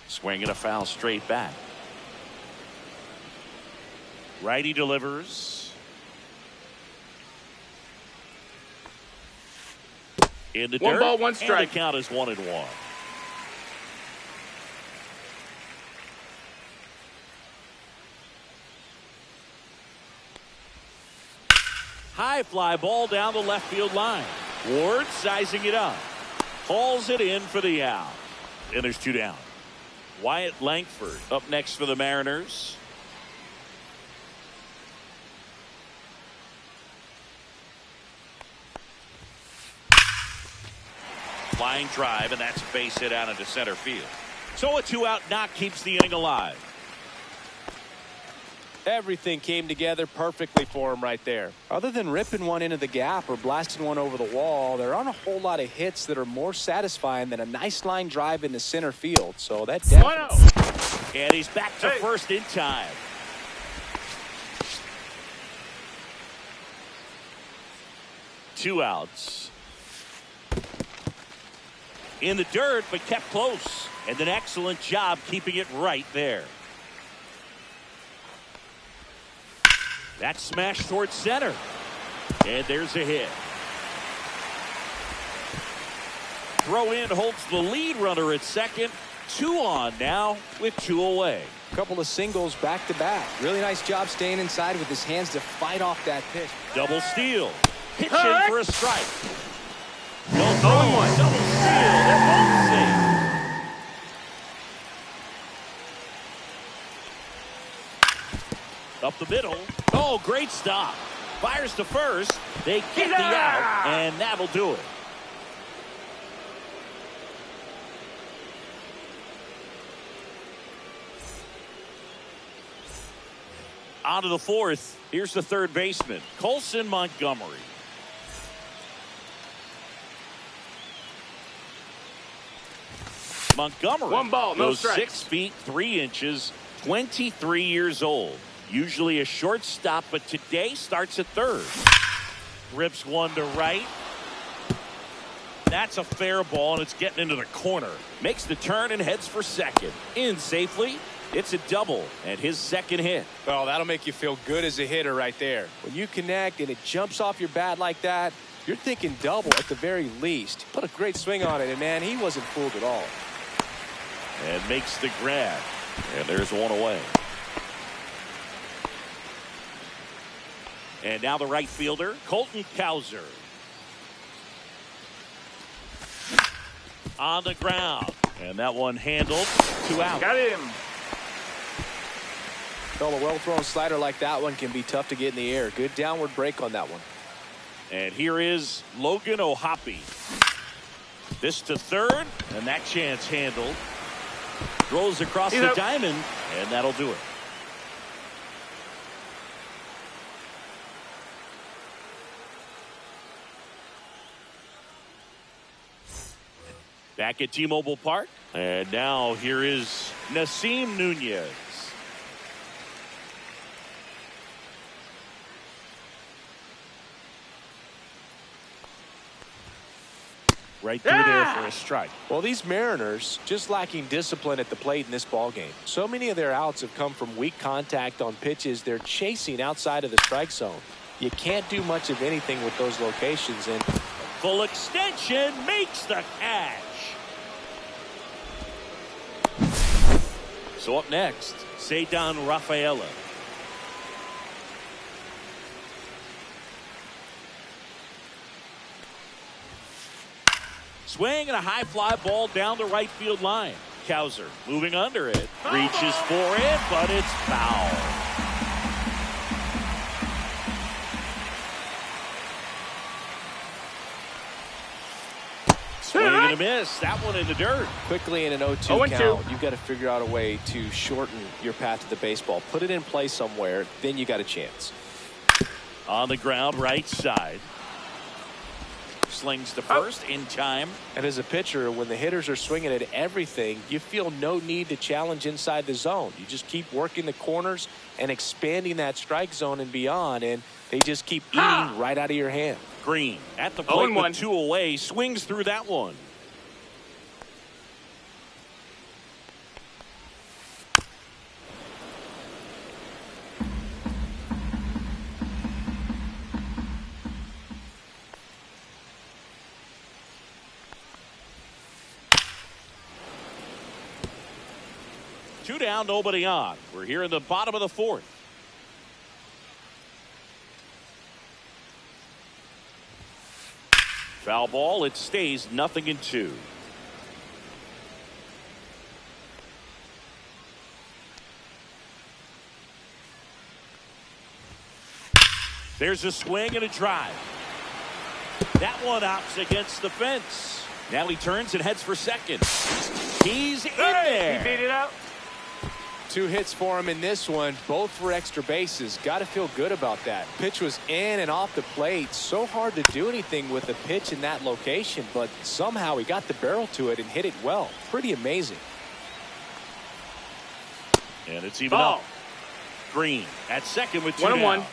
Speaker 1: Swing and a foul straight back. Righty delivers. In the dirt.
Speaker 3: 1 ball, 1 strike.
Speaker 1: And the count is 1-1. High fly ball down the left field line. Ward sizing it up. Hauls it in for the out. And there's 2 down. Wyatt Langford up next for the Mariners. Flying drive, and that's a base hit out into center field. So a 2-out knock keeps the inning alive.
Speaker 2: Everything came together perfectly for him right there. Other than ripping one into the gap or blasting one over the wall, there aren't a whole lot of hits that are more satisfying than a nice line drive into center field. So that definitely.
Speaker 1: And he's back to first in time. Two outs. In the dirt, but kept close. And an excellent job keeping it right there. That's smashed towards center. And there's a hit. Throw in holds the lead runner at second. 2 on now with 2 away.
Speaker 2: A couple of singles back to back. Really nice job staying inside with his hands to fight off that pitch.
Speaker 1: Double steal. Pitch in for a strike. No throw. Double steal. That won't save. Up the middle. Oh, great stop. Fires to first. They get the out, and that'll do it. On to the fourth. Here's the third baseman, Colson Montgomery. Montgomery
Speaker 3: 1 ball, no
Speaker 1: goes
Speaker 3: strikes.
Speaker 1: 6 feet 3 inches, 23 years old. Usually a shortstop, but today starts at third. Rips one to right. That's a fair ball, and it's getting into the corner. Makes the turn and heads for second. In safely. It's a double and his second hit.
Speaker 2: Well, that'll make you feel good as a hitter right there. When you connect and it jumps off your bat like that, you're thinking double at the very least. Put a great swing on it, and man, he wasn't fooled at all.
Speaker 1: And makes the grab. And there's one away. And now the right fielder, Colton Cowser. On the ground. And that one handled. 2 out.
Speaker 3: Got him.
Speaker 2: Well, a well-thrown slider like that one can be tough to get in the air. Good downward break on that one.
Speaker 1: And here is Logan O'Hoppe. This to third, and that chance handled. Throws across the diamond, and that'll do it. Back at T-Mobile Park, and now here is Nasim Nunez.
Speaker 4: Right through there for a strike.
Speaker 2: Well, these Mariners just lacking discipline at the plate in this ballgame. So many of their outs have come from weak contact on pitches they're chasing outside of the strike zone. You can't do much of anything with those locations. And
Speaker 1: full extension makes the catch. So up next, Ceddanne Rafaela. Swing and a high fly ball down the right field line. Cowser moving under it. Reaches for it, but it's foul. Swing and a miss. That one in the dirt.
Speaker 2: Quickly in an 0-2 count, you've got to figure out a way to shorten your path to the baseball. Put it in play somewhere, then you got a chance.
Speaker 1: On the ground, right side. Slings to first in time.
Speaker 2: And as a pitcher, when the hitters are swinging at everything, you feel no need to challenge inside the zone. You just keep working the corners and expanding that strike zone and beyond, and they just keep eating right out of your hand.
Speaker 1: Green at the plate with 2 away, swings through that one. Two down, nobody on. We're here in the bottom of the fourth. Foul ball. It stays 0-2. There's a swing and a drive. That one opts against the fence. Now he turns and heads for second. He's in there.
Speaker 3: He beat it out.
Speaker 2: 2 hits for him in this one, both for extra bases. Got to feel good about that. Pitch was in and off the plate. So hard to do anything with a pitch in that location, but somehow he got the barrel to it and hit it well. Pretty amazing.
Speaker 1: And it's even up. Green at second with 2
Speaker 3: 1-1.
Speaker 1: down.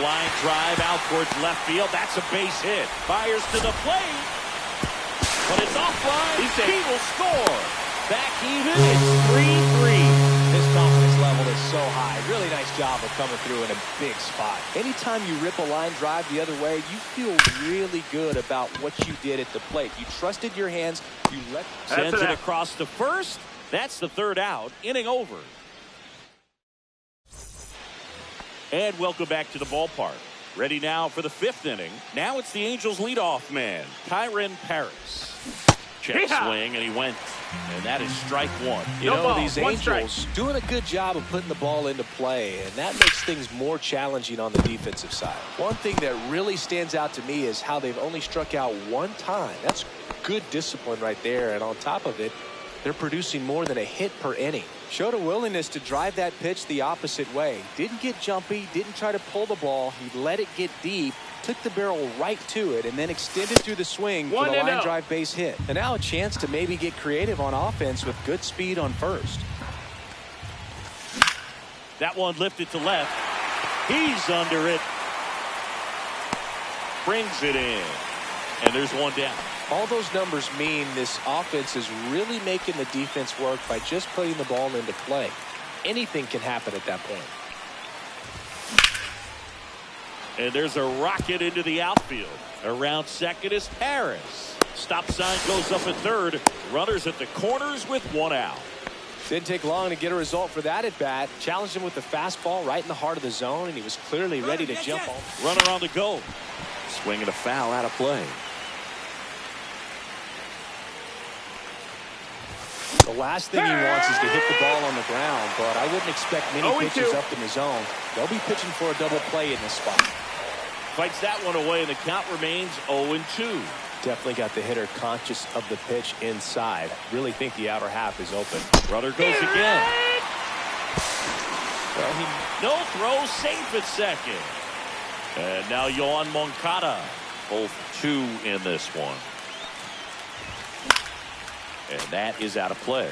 Speaker 1: Line drive out towards left field. That's a base hit. Fires to the plate. But it's offline. He will score. Back even. It's 3-3.
Speaker 2: His confidence level is so high. Really nice job of coming through in a big spot. Anytime you rip a line drive the other way, you feel really good about what you did at the plate. You trusted your hands. You let
Speaker 1: Sends it across to first. That's the 3rd out. Inning over. And welcome back to the ballpark. Ready now for the 5th inning. Now it's the Angels leadoff man, Kyren Paris. Check swing, and he went. And that is strike 1.
Speaker 2: You know, these Angels doing a good job of putting the ball into play, and that makes things more challenging on the defensive side. One thing that really stands out to me is how they've only struck out 1 time. That's good discipline right there, and on top of it, they're producing more than a hit per inning. Showed a willingness to drive that pitch the opposite way. Didn't get jumpy, didn't try to pull the ball. He let it get deep, took the barrel right to it, and then extended through the swing for the line drive base hit. And now a chance to maybe get creative on offense with good speed on first.
Speaker 1: That one lifted to left. He's under it. Brings it in. And there's 1 down.
Speaker 2: All those numbers mean this offense is really making the defense work by just putting the ball into play. Anything can happen at that point.
Speaker 1: And there's a rocket into the outfield. Around second is Paris. Stop sign goes up at third. Runners at the corners with 1 out.
Speaker 2: Didn't take long to get a result for that at bat. Challenged him with the fastball right in the heart of the zone, and he was clearly ready to jump on.
Speaker 1: Runner on the go. Swinging a foul out of play.
Speaker 2: The last thing he wants is to hit the ball on the ground, but I wouldn't expect many pitches up in the zone. They'll be pitching for a double play in this spot.
Speaker 1: Fights that one away, and the count remains 0-2.
Speaker 2: Definitely got the hitter conscious of the pitch inside. Really think the outer half is open.
Speaker 1: Runner goes again. Well, no throw, safe at second. And now Yoan Moncada. Both 2 in this one. And that is out of play.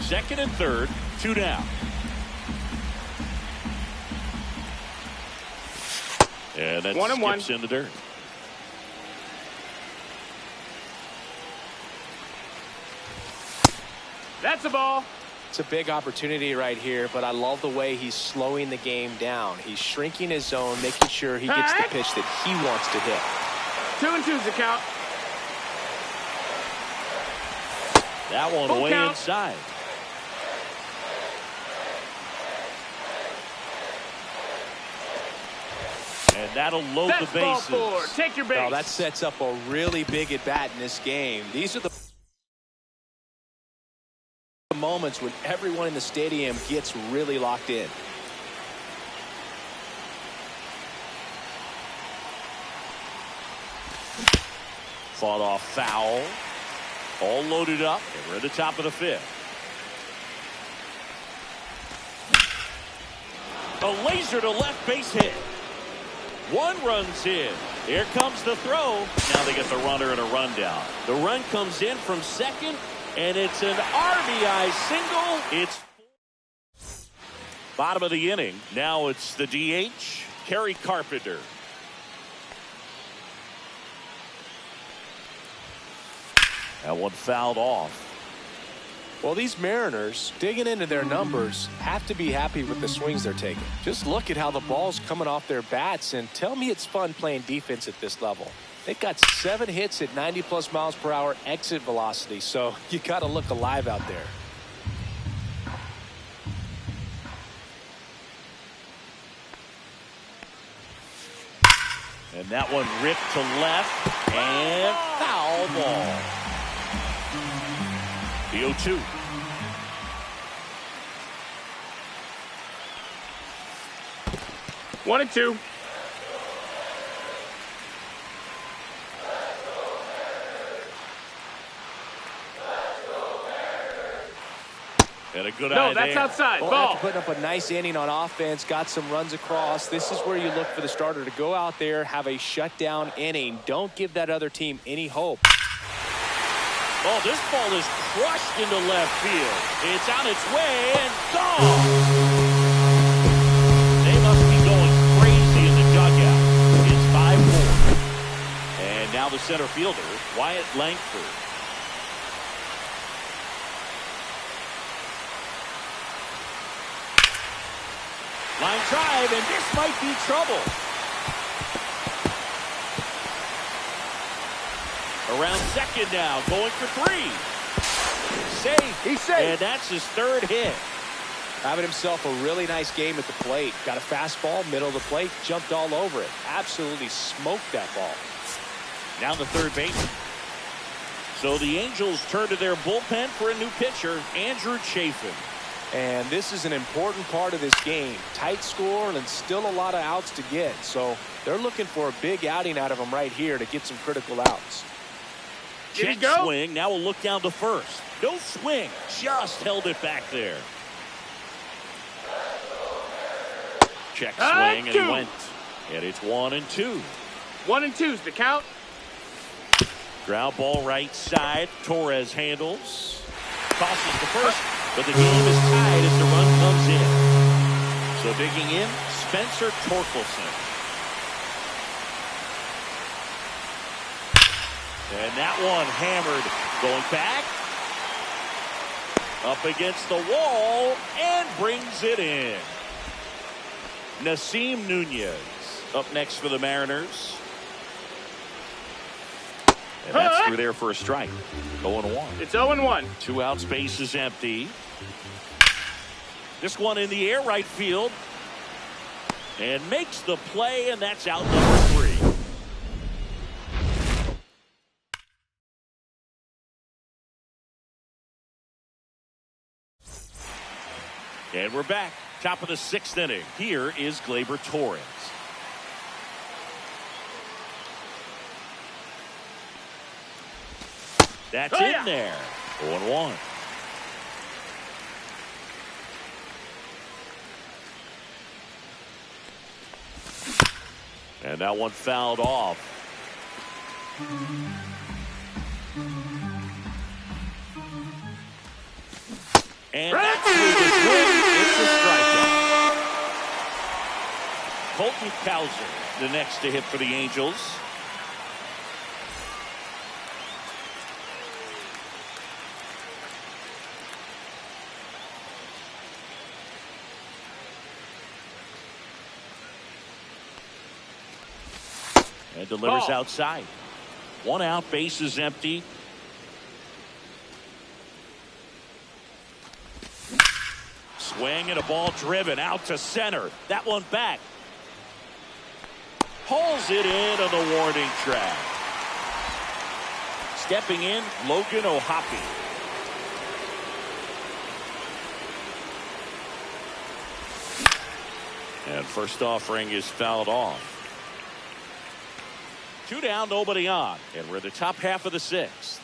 Speaker 1: Second and third, 2 down. And that skips in the dirt.
Speaker 3: That's a ball.
Speaker 2: It's a big opportunity right here, but I love the way he's slowing the game down. He's shrinking his zone, making sure he gets the pitch that he wants to hit.
Speaker 3: 2-2 is the count.
Speaker 1: That one
Speaker 3: Full
Speaker 1: way
Speaker 3: count.
Speaker 1: inside. And that'll load
Speaker 3: That's
Speaker 1: the bases.
Speaker 3: ball 4. Take your base.
Speaker 2: Well, that sets up a really big at bat in this game. These are the moments when everyone in the stadium gets really locked in.
Speaker 1: Fought off foul. All loaded up, and we're at the top of the 5th. A laser to left base hit. 1 run's in. Here comes the throw. Now they get the runner and a rundown. The run comes in from second, and it's an RBI single. It's bottom of the inning. Now it's the DH, Kerry Carpenter. That one fouled off.
Speaker 2: Well, these Mariners, digging into their numbers, have to be happy with the swings they're taking. Just look at how the ball's coming off their bats, and tell me it's fun playing defense at this level. They've got 7 hits at 90+ miles per hour exit velocity, so you got to look alive out there.
Speaker 1: And that one ripped to left and foul ball. The 0-2.
Speaker 3: One and two.
Speaker 1: And a good eye
Speaker 3: No, that's
Speaker 1: there.
Speaker 3: outside.
Speaker 2: Well,
Speaker 3: Ball.
Speaker 2: after putting up a nice inning on offense, got some runs across. This is where you look for the starter to go out there, have a shutdown inning. Don't give that other team any hope.
Speaker 1: Oh, this ball is crushed into left field. It's on its way and gone. They must be going crazy in the dugout. It's 5-4. And now the center fielder, Wyatt Langford. Line drive, and this might be trouble. Around second now, going for three. Safe.
Speaker 3: He's safe.
Speaker 1: And that's his third hit.
Speaker 2: Having himself a really nice game at the plate. Got a fastball, middle of the plate, jumped all over it. Absolutely smoked that ball.
Speaker 1: Now the third baseman. So the Angels turn to their bullpen for a new pitcher, Andrew Chafin.
Speaker 2: And this is an important part of this game. Tight score and still a lot of outs to get. So they're looking for a big outing out of him right here to get some critical outs.
Speaker 3: Did he
Speaker 1: Check
Speaker 3: go?
Speaker 1: swing. Now we'll look down to first. No swing. Just held it back there. Check swing, and he went. And it's 1-2.
Speaker 3: 1-2's the count.
Speaker 1: Ground ball right side. Torres handles. Tosses to first. But the game is tied as the run comes in. So digging in, Spencer Torkelson. And that one hammered. Going back. Up against the wall. And brings it in. Nasim Nunez up next for the Mariners. And that's through there for a strike. 0-1.
Speaker 3: It's 0-1.
Speaker 1: 2 outs, base is empty. This one in the air, right field. And makes the play, and that's out number 3. And we're back. Top of the 6th inning. Here is Gleyber Torres. That's in there. 0-1. And that one fouled off. And that's through the swing. It's a strikeout. Colton Cowser, the next to hit for the Angels. And delivers outside. 1 out, base is empty. Swing and a ball driven out to center. That one back. Pulls it in on the warning track. Stepping in, Logan O'Hoppe. And first offering is fouled off. 2 down, nobody on. And we're in the top half of the 6th.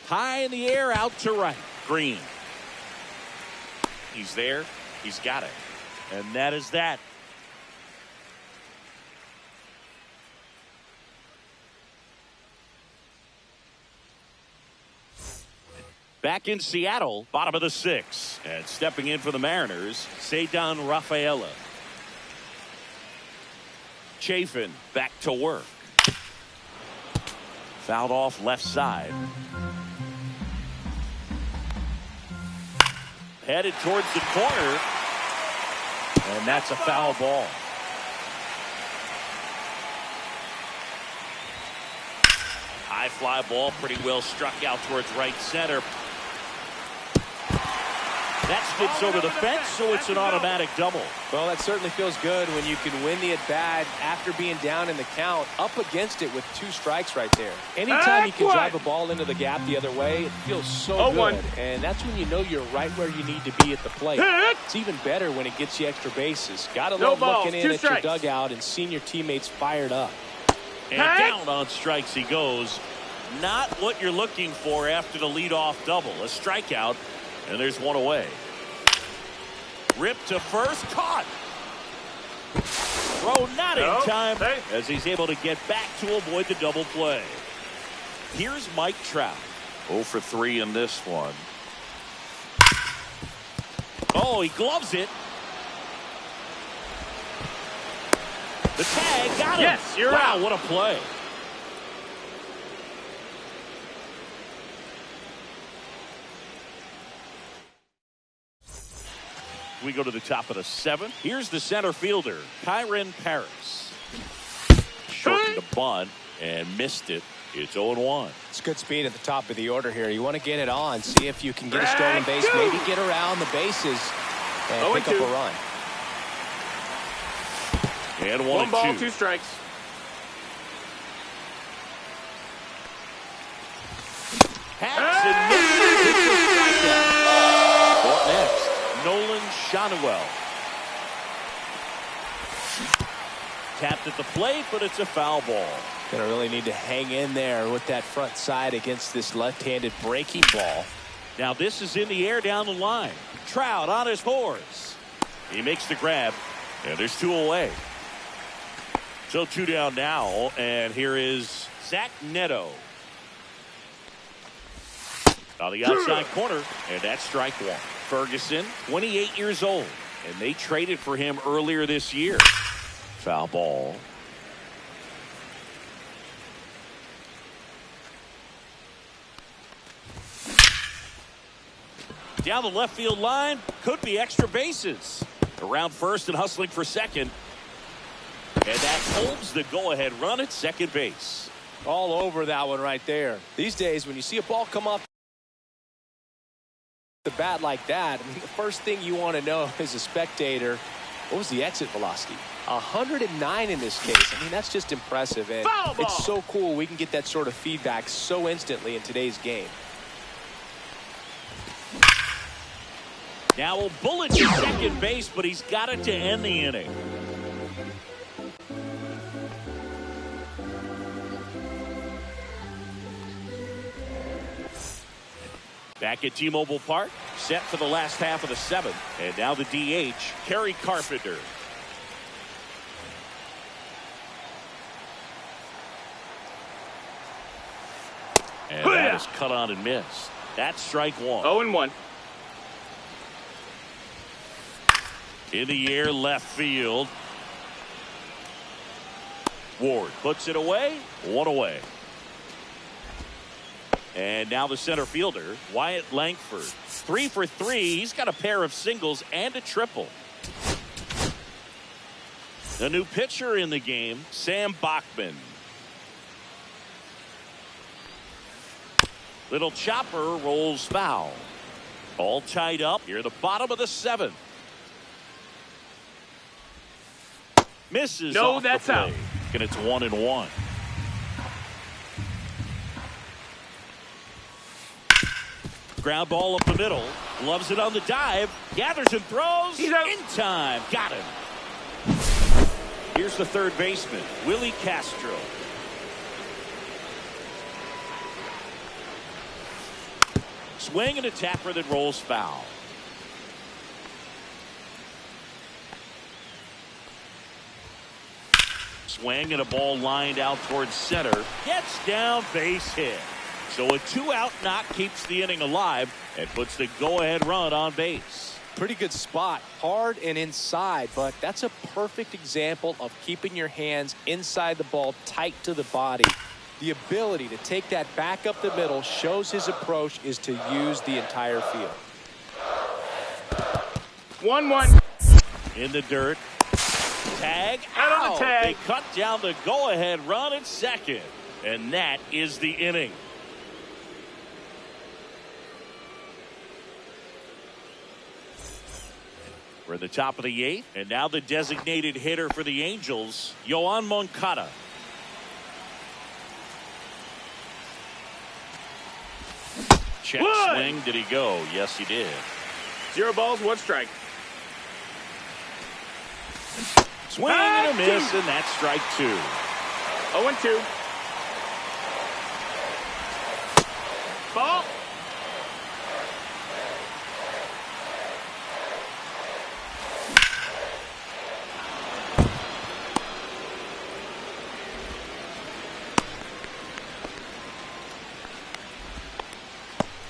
Speaker 1: High in the air, out to right. Green. He's there. He's got it. And that is that. Back in Seattle, bottom of the 6th. And stepping in for the Mariners, Ceddanne Rafaela. Chafin back to work. Fouled off left side. Headed towards the corner. And that's a foul ball. High fly ball, pretty well struck out towards right center. That skips over the fence, so it's an automatic double.
Speaker 2: Well, that certainly feels good when you can win the at-bat after being down in the count, up against it with 2 strikes right there. Anytime you can drive a ball into the gap the other way, it feels so good. And that's when you know you're right where you need to be at the plate. It's even better when it gets you extra bases. Gotta love looking in at your dugout and seeing your teammates fired up.
Speaker 1: And down on strikes he goes. Not what you're looking for after the leadoff double. A strikeout, and there's one away. Ripped to first, caught. Throw not in time as he's able to get back to avoid the double play. Here's Mike Trout.
Speaker 5: 0 for 3 in this one.
Speaker 1: Oh, he gloves it. The tag got him.
Speaker 3: Yes, you're out.
Speaker 1: What a play. We go to the top of the 7th. Here's the center fielder, Kyren Paris. Shortened the bunt and missed it. It's 0-1.
Speaker 2: It's good speed at the top of the order here. You want to get it on, see if you can get a stolen base, maybe get around the bases and pick up a run.
Speaker 1: And
Speaker 3: 1 ball,
Speaker 1: 2.
Speaker 3: 2 strikes.
Speaker 1: Hacks and misses. What next? Nolan Schanuel. Tapped at the plate, but it's a foul ball.
Speaker 2: Gonna really need to hang in there with that front side against this left-handed breaking ball.
Speaker 1: Now this is in the air down the line. Trout on his horse. He makes the grab, and there's 2 away. So 2 down now, and here is Zach Neto. On the outside corner, and that's strike 1. Ferguson, 28 years old, and they traded for him earlier this year. Foul ball. Down the left field line, could be extra bases. Around first and hustling for second. And that holds the go-ahead run at second base.
Speaker 2: All over that one right there. These days, when you see a ball come off the bat like that, I mean, the first thing you want to know as a spectator, what was the exit velocity? 109 in this case. I mean, that's just impressive. And it's so cool we can get that sort of feedback so instantly in today's game.
Speaker 1: Now a bullet to second base, but he's got it to end the inning. Back at T-Mobile Park, set for the last half of the 7th. And now the DH, Kerry Carpenter. And that is cut on and missed. That's strike 1.
Speaker 3: 0-1.
Speaker 1: In the air, left field. Ward puts it away. 1 away. And now the center fielder, Wyatt Langford. 3 for 3. He's got a pair of singles and a triple. The new pitcher in the game, Sam Bachman. Little chopper rolls foul. All tied up here at the bottom of the 7th. Misses off
Speaker 3: that's
Speaker 1: the play.
Speaker 3: out.
Speaker 1: And it's 1-1. Ground ball up the middle. Loves it on the dive. Gathers and throws.
Speaker 3: He's out.
Speaker 1: In time. Got him. Here's the third baseman, Willie Castro. Swing and a tapper that rolls foul. Swing and a ball lined out towards center. Gets down, base hit. So a 2-out knock keeps the inning alive and puts the go-ahead run on base.
Speaker 2: Pretty good spot, hard and inside, but that's a perfect example of keeping your hands inside the ball, tight to the body. The ability to take that back up the middle shows his approach is to use the entire field.
Speaker 3: 1-1.
Speaker 1: In the dirt. Tag
Speaker 3: Out on the tag.
Speaker 1: They cut down the go-ahead run at second. And that is the inning. We're at the top of the 8th, and now the designated hitter for the Angels, Yoan Moncada. Check swing. Did he go? Yes, he did.
Speaker 3: 0 balls, 1 strike.
Speaker 1: Swing and a miss, and that's strike 2.
Speaker 3: 0-2. Ball.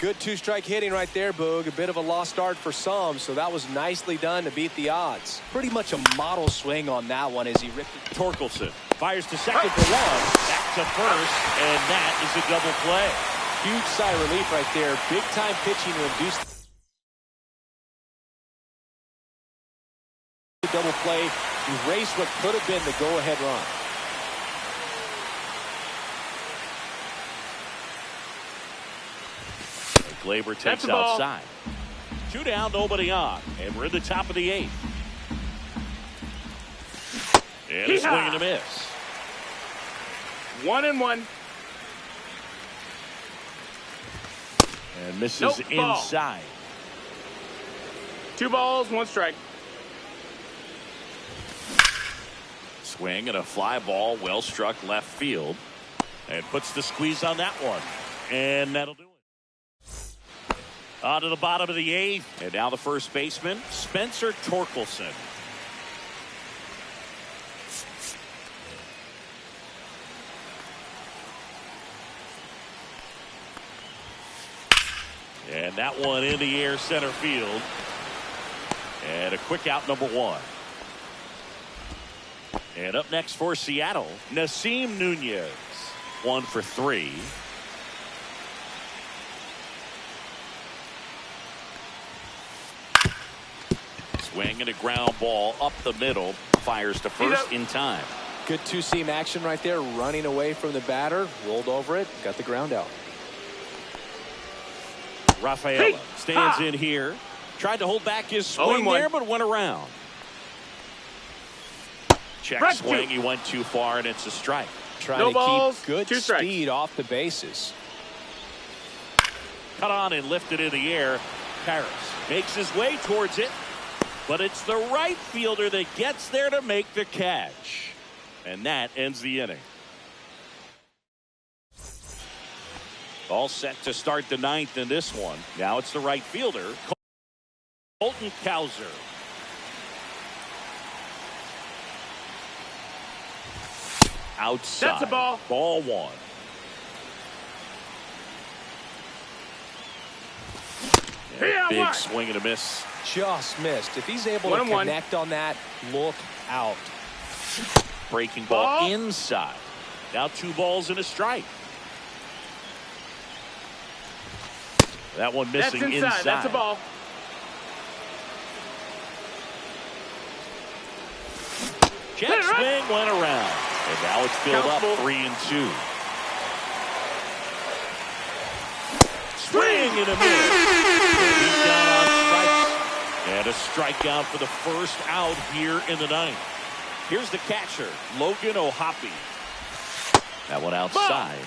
Speaker 2: Good 2-strike hitting right there, Boog. A bit of a lost start for some, so that was nicely done to beat the odds. Pretty much a model swing on that one as he ripped it.
Speaker 1: Torkelson fires to second for 1. Back to first, and that is a double play.
Speaker 2: Huge sigh of relief right there. Big time pitching to induce the double play. Erase what could have been the go-ahead run.
Speaker 1: Gleyber takes outside. 2 down, nobody on. And we're at the top of the 8th. And a swing and a miss.
Speaker 3: 1-1.
Speaker 1: And misses inside.
Speaker 3: 2 balls, 1 strike.
Speaker 1: Swing and a fly ball, well struck left field. And puts the squeeze on that one. And that'll do it. On to the bottom of the 8th. And now the first baseman, Spencer Torkelson. And that one in the air center field. And a quick out, number 1. And up next for Seattle, Nasim Nunez. 1 for 3. Swing and a ground ball up the middle. Fires to first in time.
Speaker 2: Good 2-seam action right there. Running away from the batter. Rolled over it. Got the ground out.
Speaker 1: Rafaela stands in here. Tried to hold back his swing there, but went around. Check swing. He went too far, and it's a strike.
Speaker 2: Trying to keep good speed off the bases.
Speaker 1: Cut on and lifted in the air. Paris makes his way towards it. But it's the right fielder that gets there to make the catch. And that ends the inning. All set to start the 9th in this one. Now it's the right fielder, Colton Cowser. Outside.
Speaker 3: That's a ball.
Speaker 1: Ball 1. Big swing and a miss.
Speaker 2: Just missed. If he's able to connect on that, look out.
Speaker 1: Breaking ball inside. Now 2 balls and a strike. That one missing inside.
Speaker 3: That's a ball.
Speaker 1: Jet swing went around. And now it's filled up 3-2. Swing and a miss. He's down on strikes. And a strikeout for the first out here in the 9th. Here's the catcher, Logan O'Hoppe. That one outside.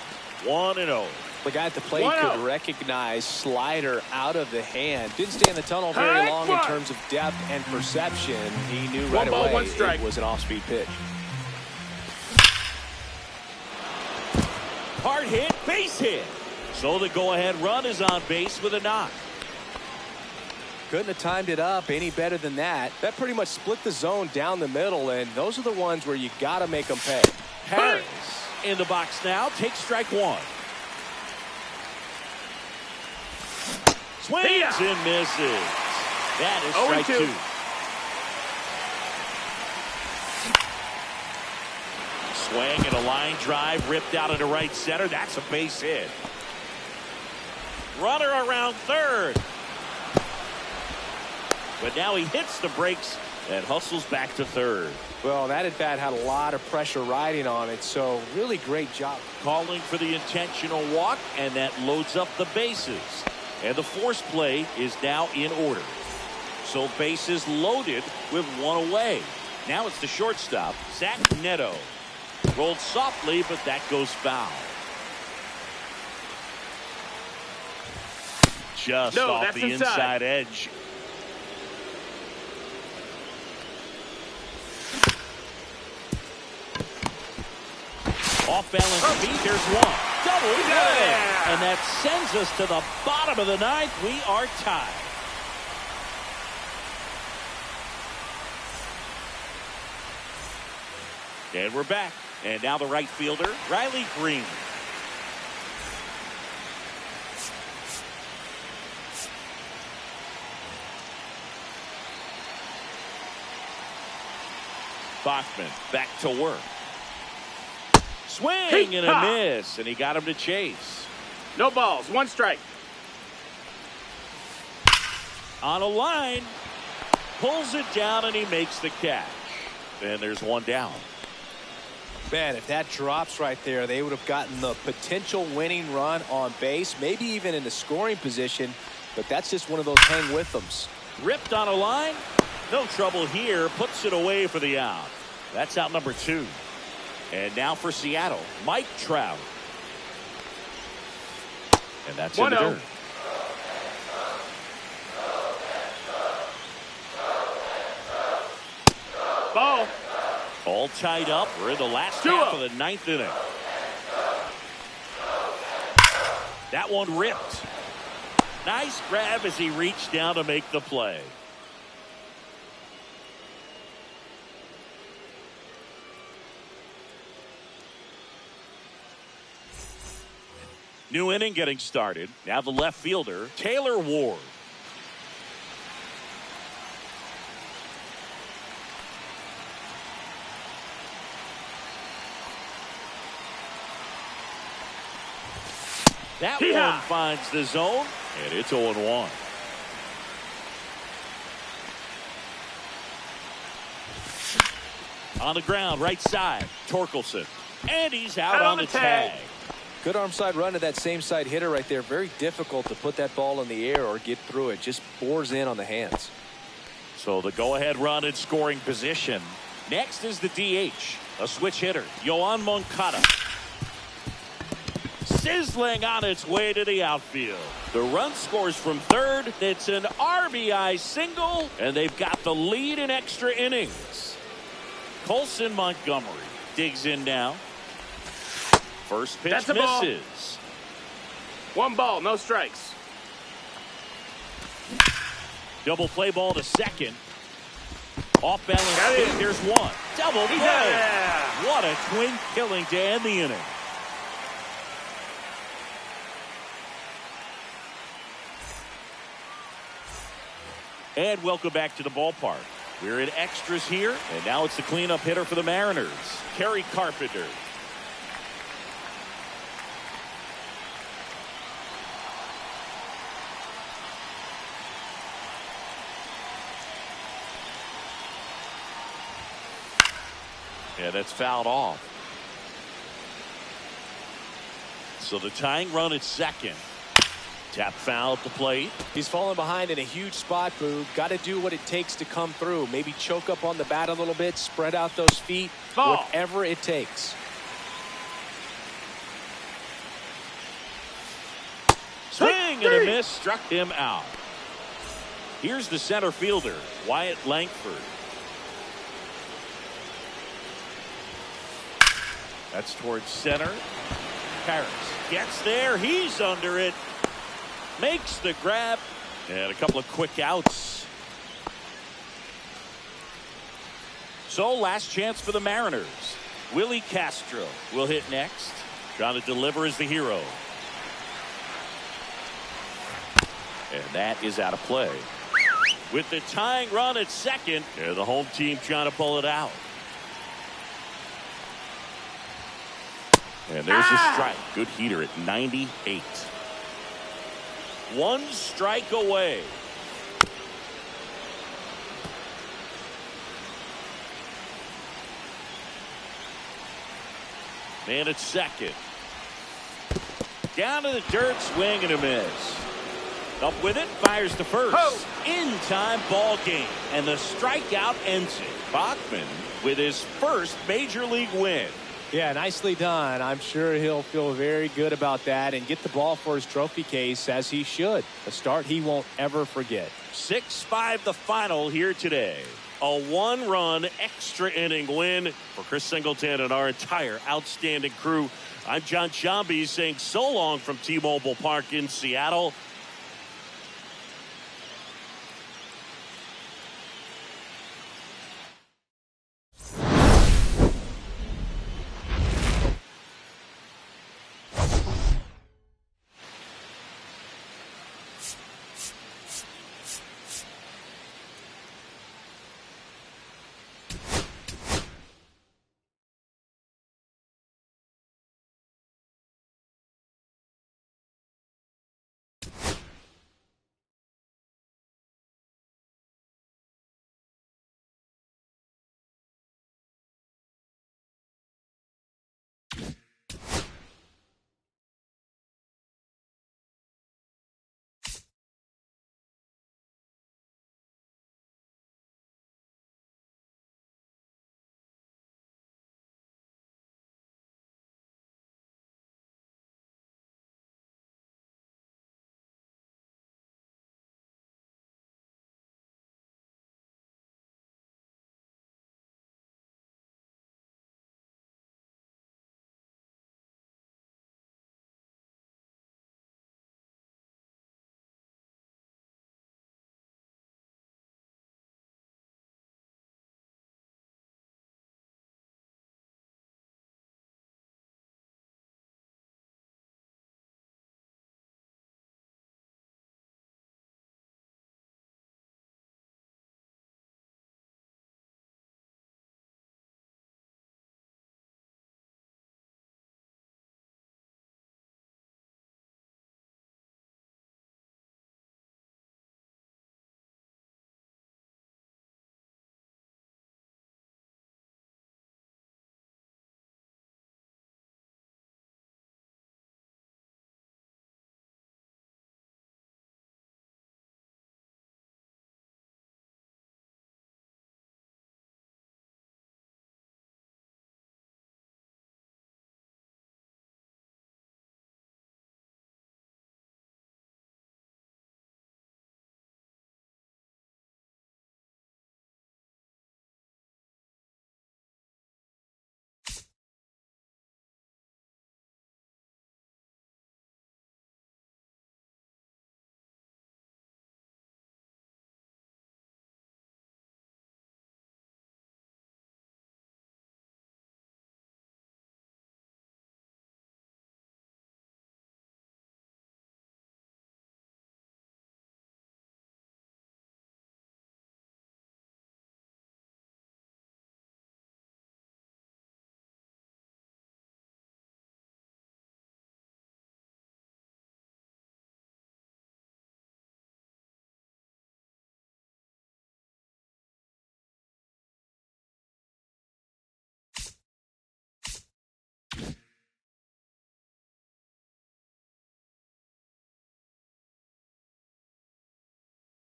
Speaker 1: 1-0.
Speaker 2: The guy at the plate could recognize slider out of the hand. Didn't stay in the tunnel very long in terms of depth and perception. He knew right away it was an off-speed pitch.
Speaker 1: Hard hit, base hit. So the go-ahead run is on base with a knock.
Speaker 2: Couldn't have timed it up any better than that. That pretty much split the zone down the middle, and those are the ones where you got to make them pay.
Speaker 1: Harris in the box now. Takes strike 1. Swings and misses. That is strike 2. Swing and a line drive ripped out into right center. That's a base hit. Runner around third. But now he hits the brakes and hustles back to third.
Speaker 2: Well, that at bat had a lot of pressure riding on it, so really great job.
Speaker 1: Calling for the intentional walk, and that loads up the bases. And the force play is now in order. So bases loaded with one away. Now it's the shortstop, Zach Neto. Rolled softly, but that goes foul. Just off the inside edge. Off balance feet, there's one. Double play. And that sends us to the bottom of the ninth. We are tied. And we're back. And now the right fielder, Riley Green. Bachman back to work. Swing and a miss, and he got him to chase.
Speaker 3: No balls, one strike.
Speaker 1: On a line, pulls it down, and he makes the catch. And there's one down.
Speaker 2: Man, if that drops right there, they would have gotten the potential winning run on base, maybe even in the scoring position, but that's just one of those hang with thems.
Speaker 1: Ripped on a line, no trouble here, puts it away for the out. That's out number 2. And now for Seattle, Mike Trout. And that's in the dirt.
Speaker 3: Ball.
Speaker 1: All tied up. We're in the last half of the 9th inning. That one ripped. Nice grab as he reached down to make the play. New inning getting started. Now the left fielder, Taylor Ward. That one finds the zone, and it's 0-1. On the ground, right side, Torkelson. And he's out on the tag.
Speaker 2: Good arm side run to that same side hitter right there. Very difficult to put that ball in the air or get through it. Just bores in on the hands.
Speaker 1: So the go-ahead run in scoring position. Next is the DH, a switch hitter, Yoan Moncada. Sizzling on its way to the outfield. The run scores from third. It's an RBI single, and they've got the lead in extra innings. Colson Montgomery digs in now. First pitch misses.
Speaker 3: Ball. One ball, no strikes.
Speaker 1: Double play ball to second. Off balance feet, there's one. Double play. What a twin killing to end the inning. And welcome back to the ballpark. We're in extras here, and now it's the cleanup hitter for the Mariners, Kerry Carpenter. Yeah, that's fouled off. So the tying run at second. Tap foul at the plate.
Speaker 2: He's falling behind in a huge spot, Boog. Got to do what it takes to come through. Maybe choke up on the bat a little bit, spread out those feet, whatever it takes.
Speaker 1: Swing and a miss, struck him out. Here's the center fielder, Wyatt Langford. That's towards center. Harris gets there. He's under it. Makes the grab. And a couple of quick outs. So last chance for the Mariners. Willie Castro will hit next. Trying to deliver as the hero. And that is out of play. With the tying run at second, the home team trying to pull it out. And there's a strike. Good heater at 98. One strike away. Man at second. Down to the dirt, swing and a miss. Up with it, fires to first. In time ball game. And the strikeout ends it. Bachman with his first major league win.
Speaker 2: Yeah, nicely done. I'm sure he'll feel very good about that and get the ball for his trophy case, as he should. A start he won't ever forget.
Speaker 1: 6-5 the final here today. A one-run extra inning win for Chris Singleton and our entire outstanding crew. I'm John Sciambi saying so long from T-Mobile Park in Seattle.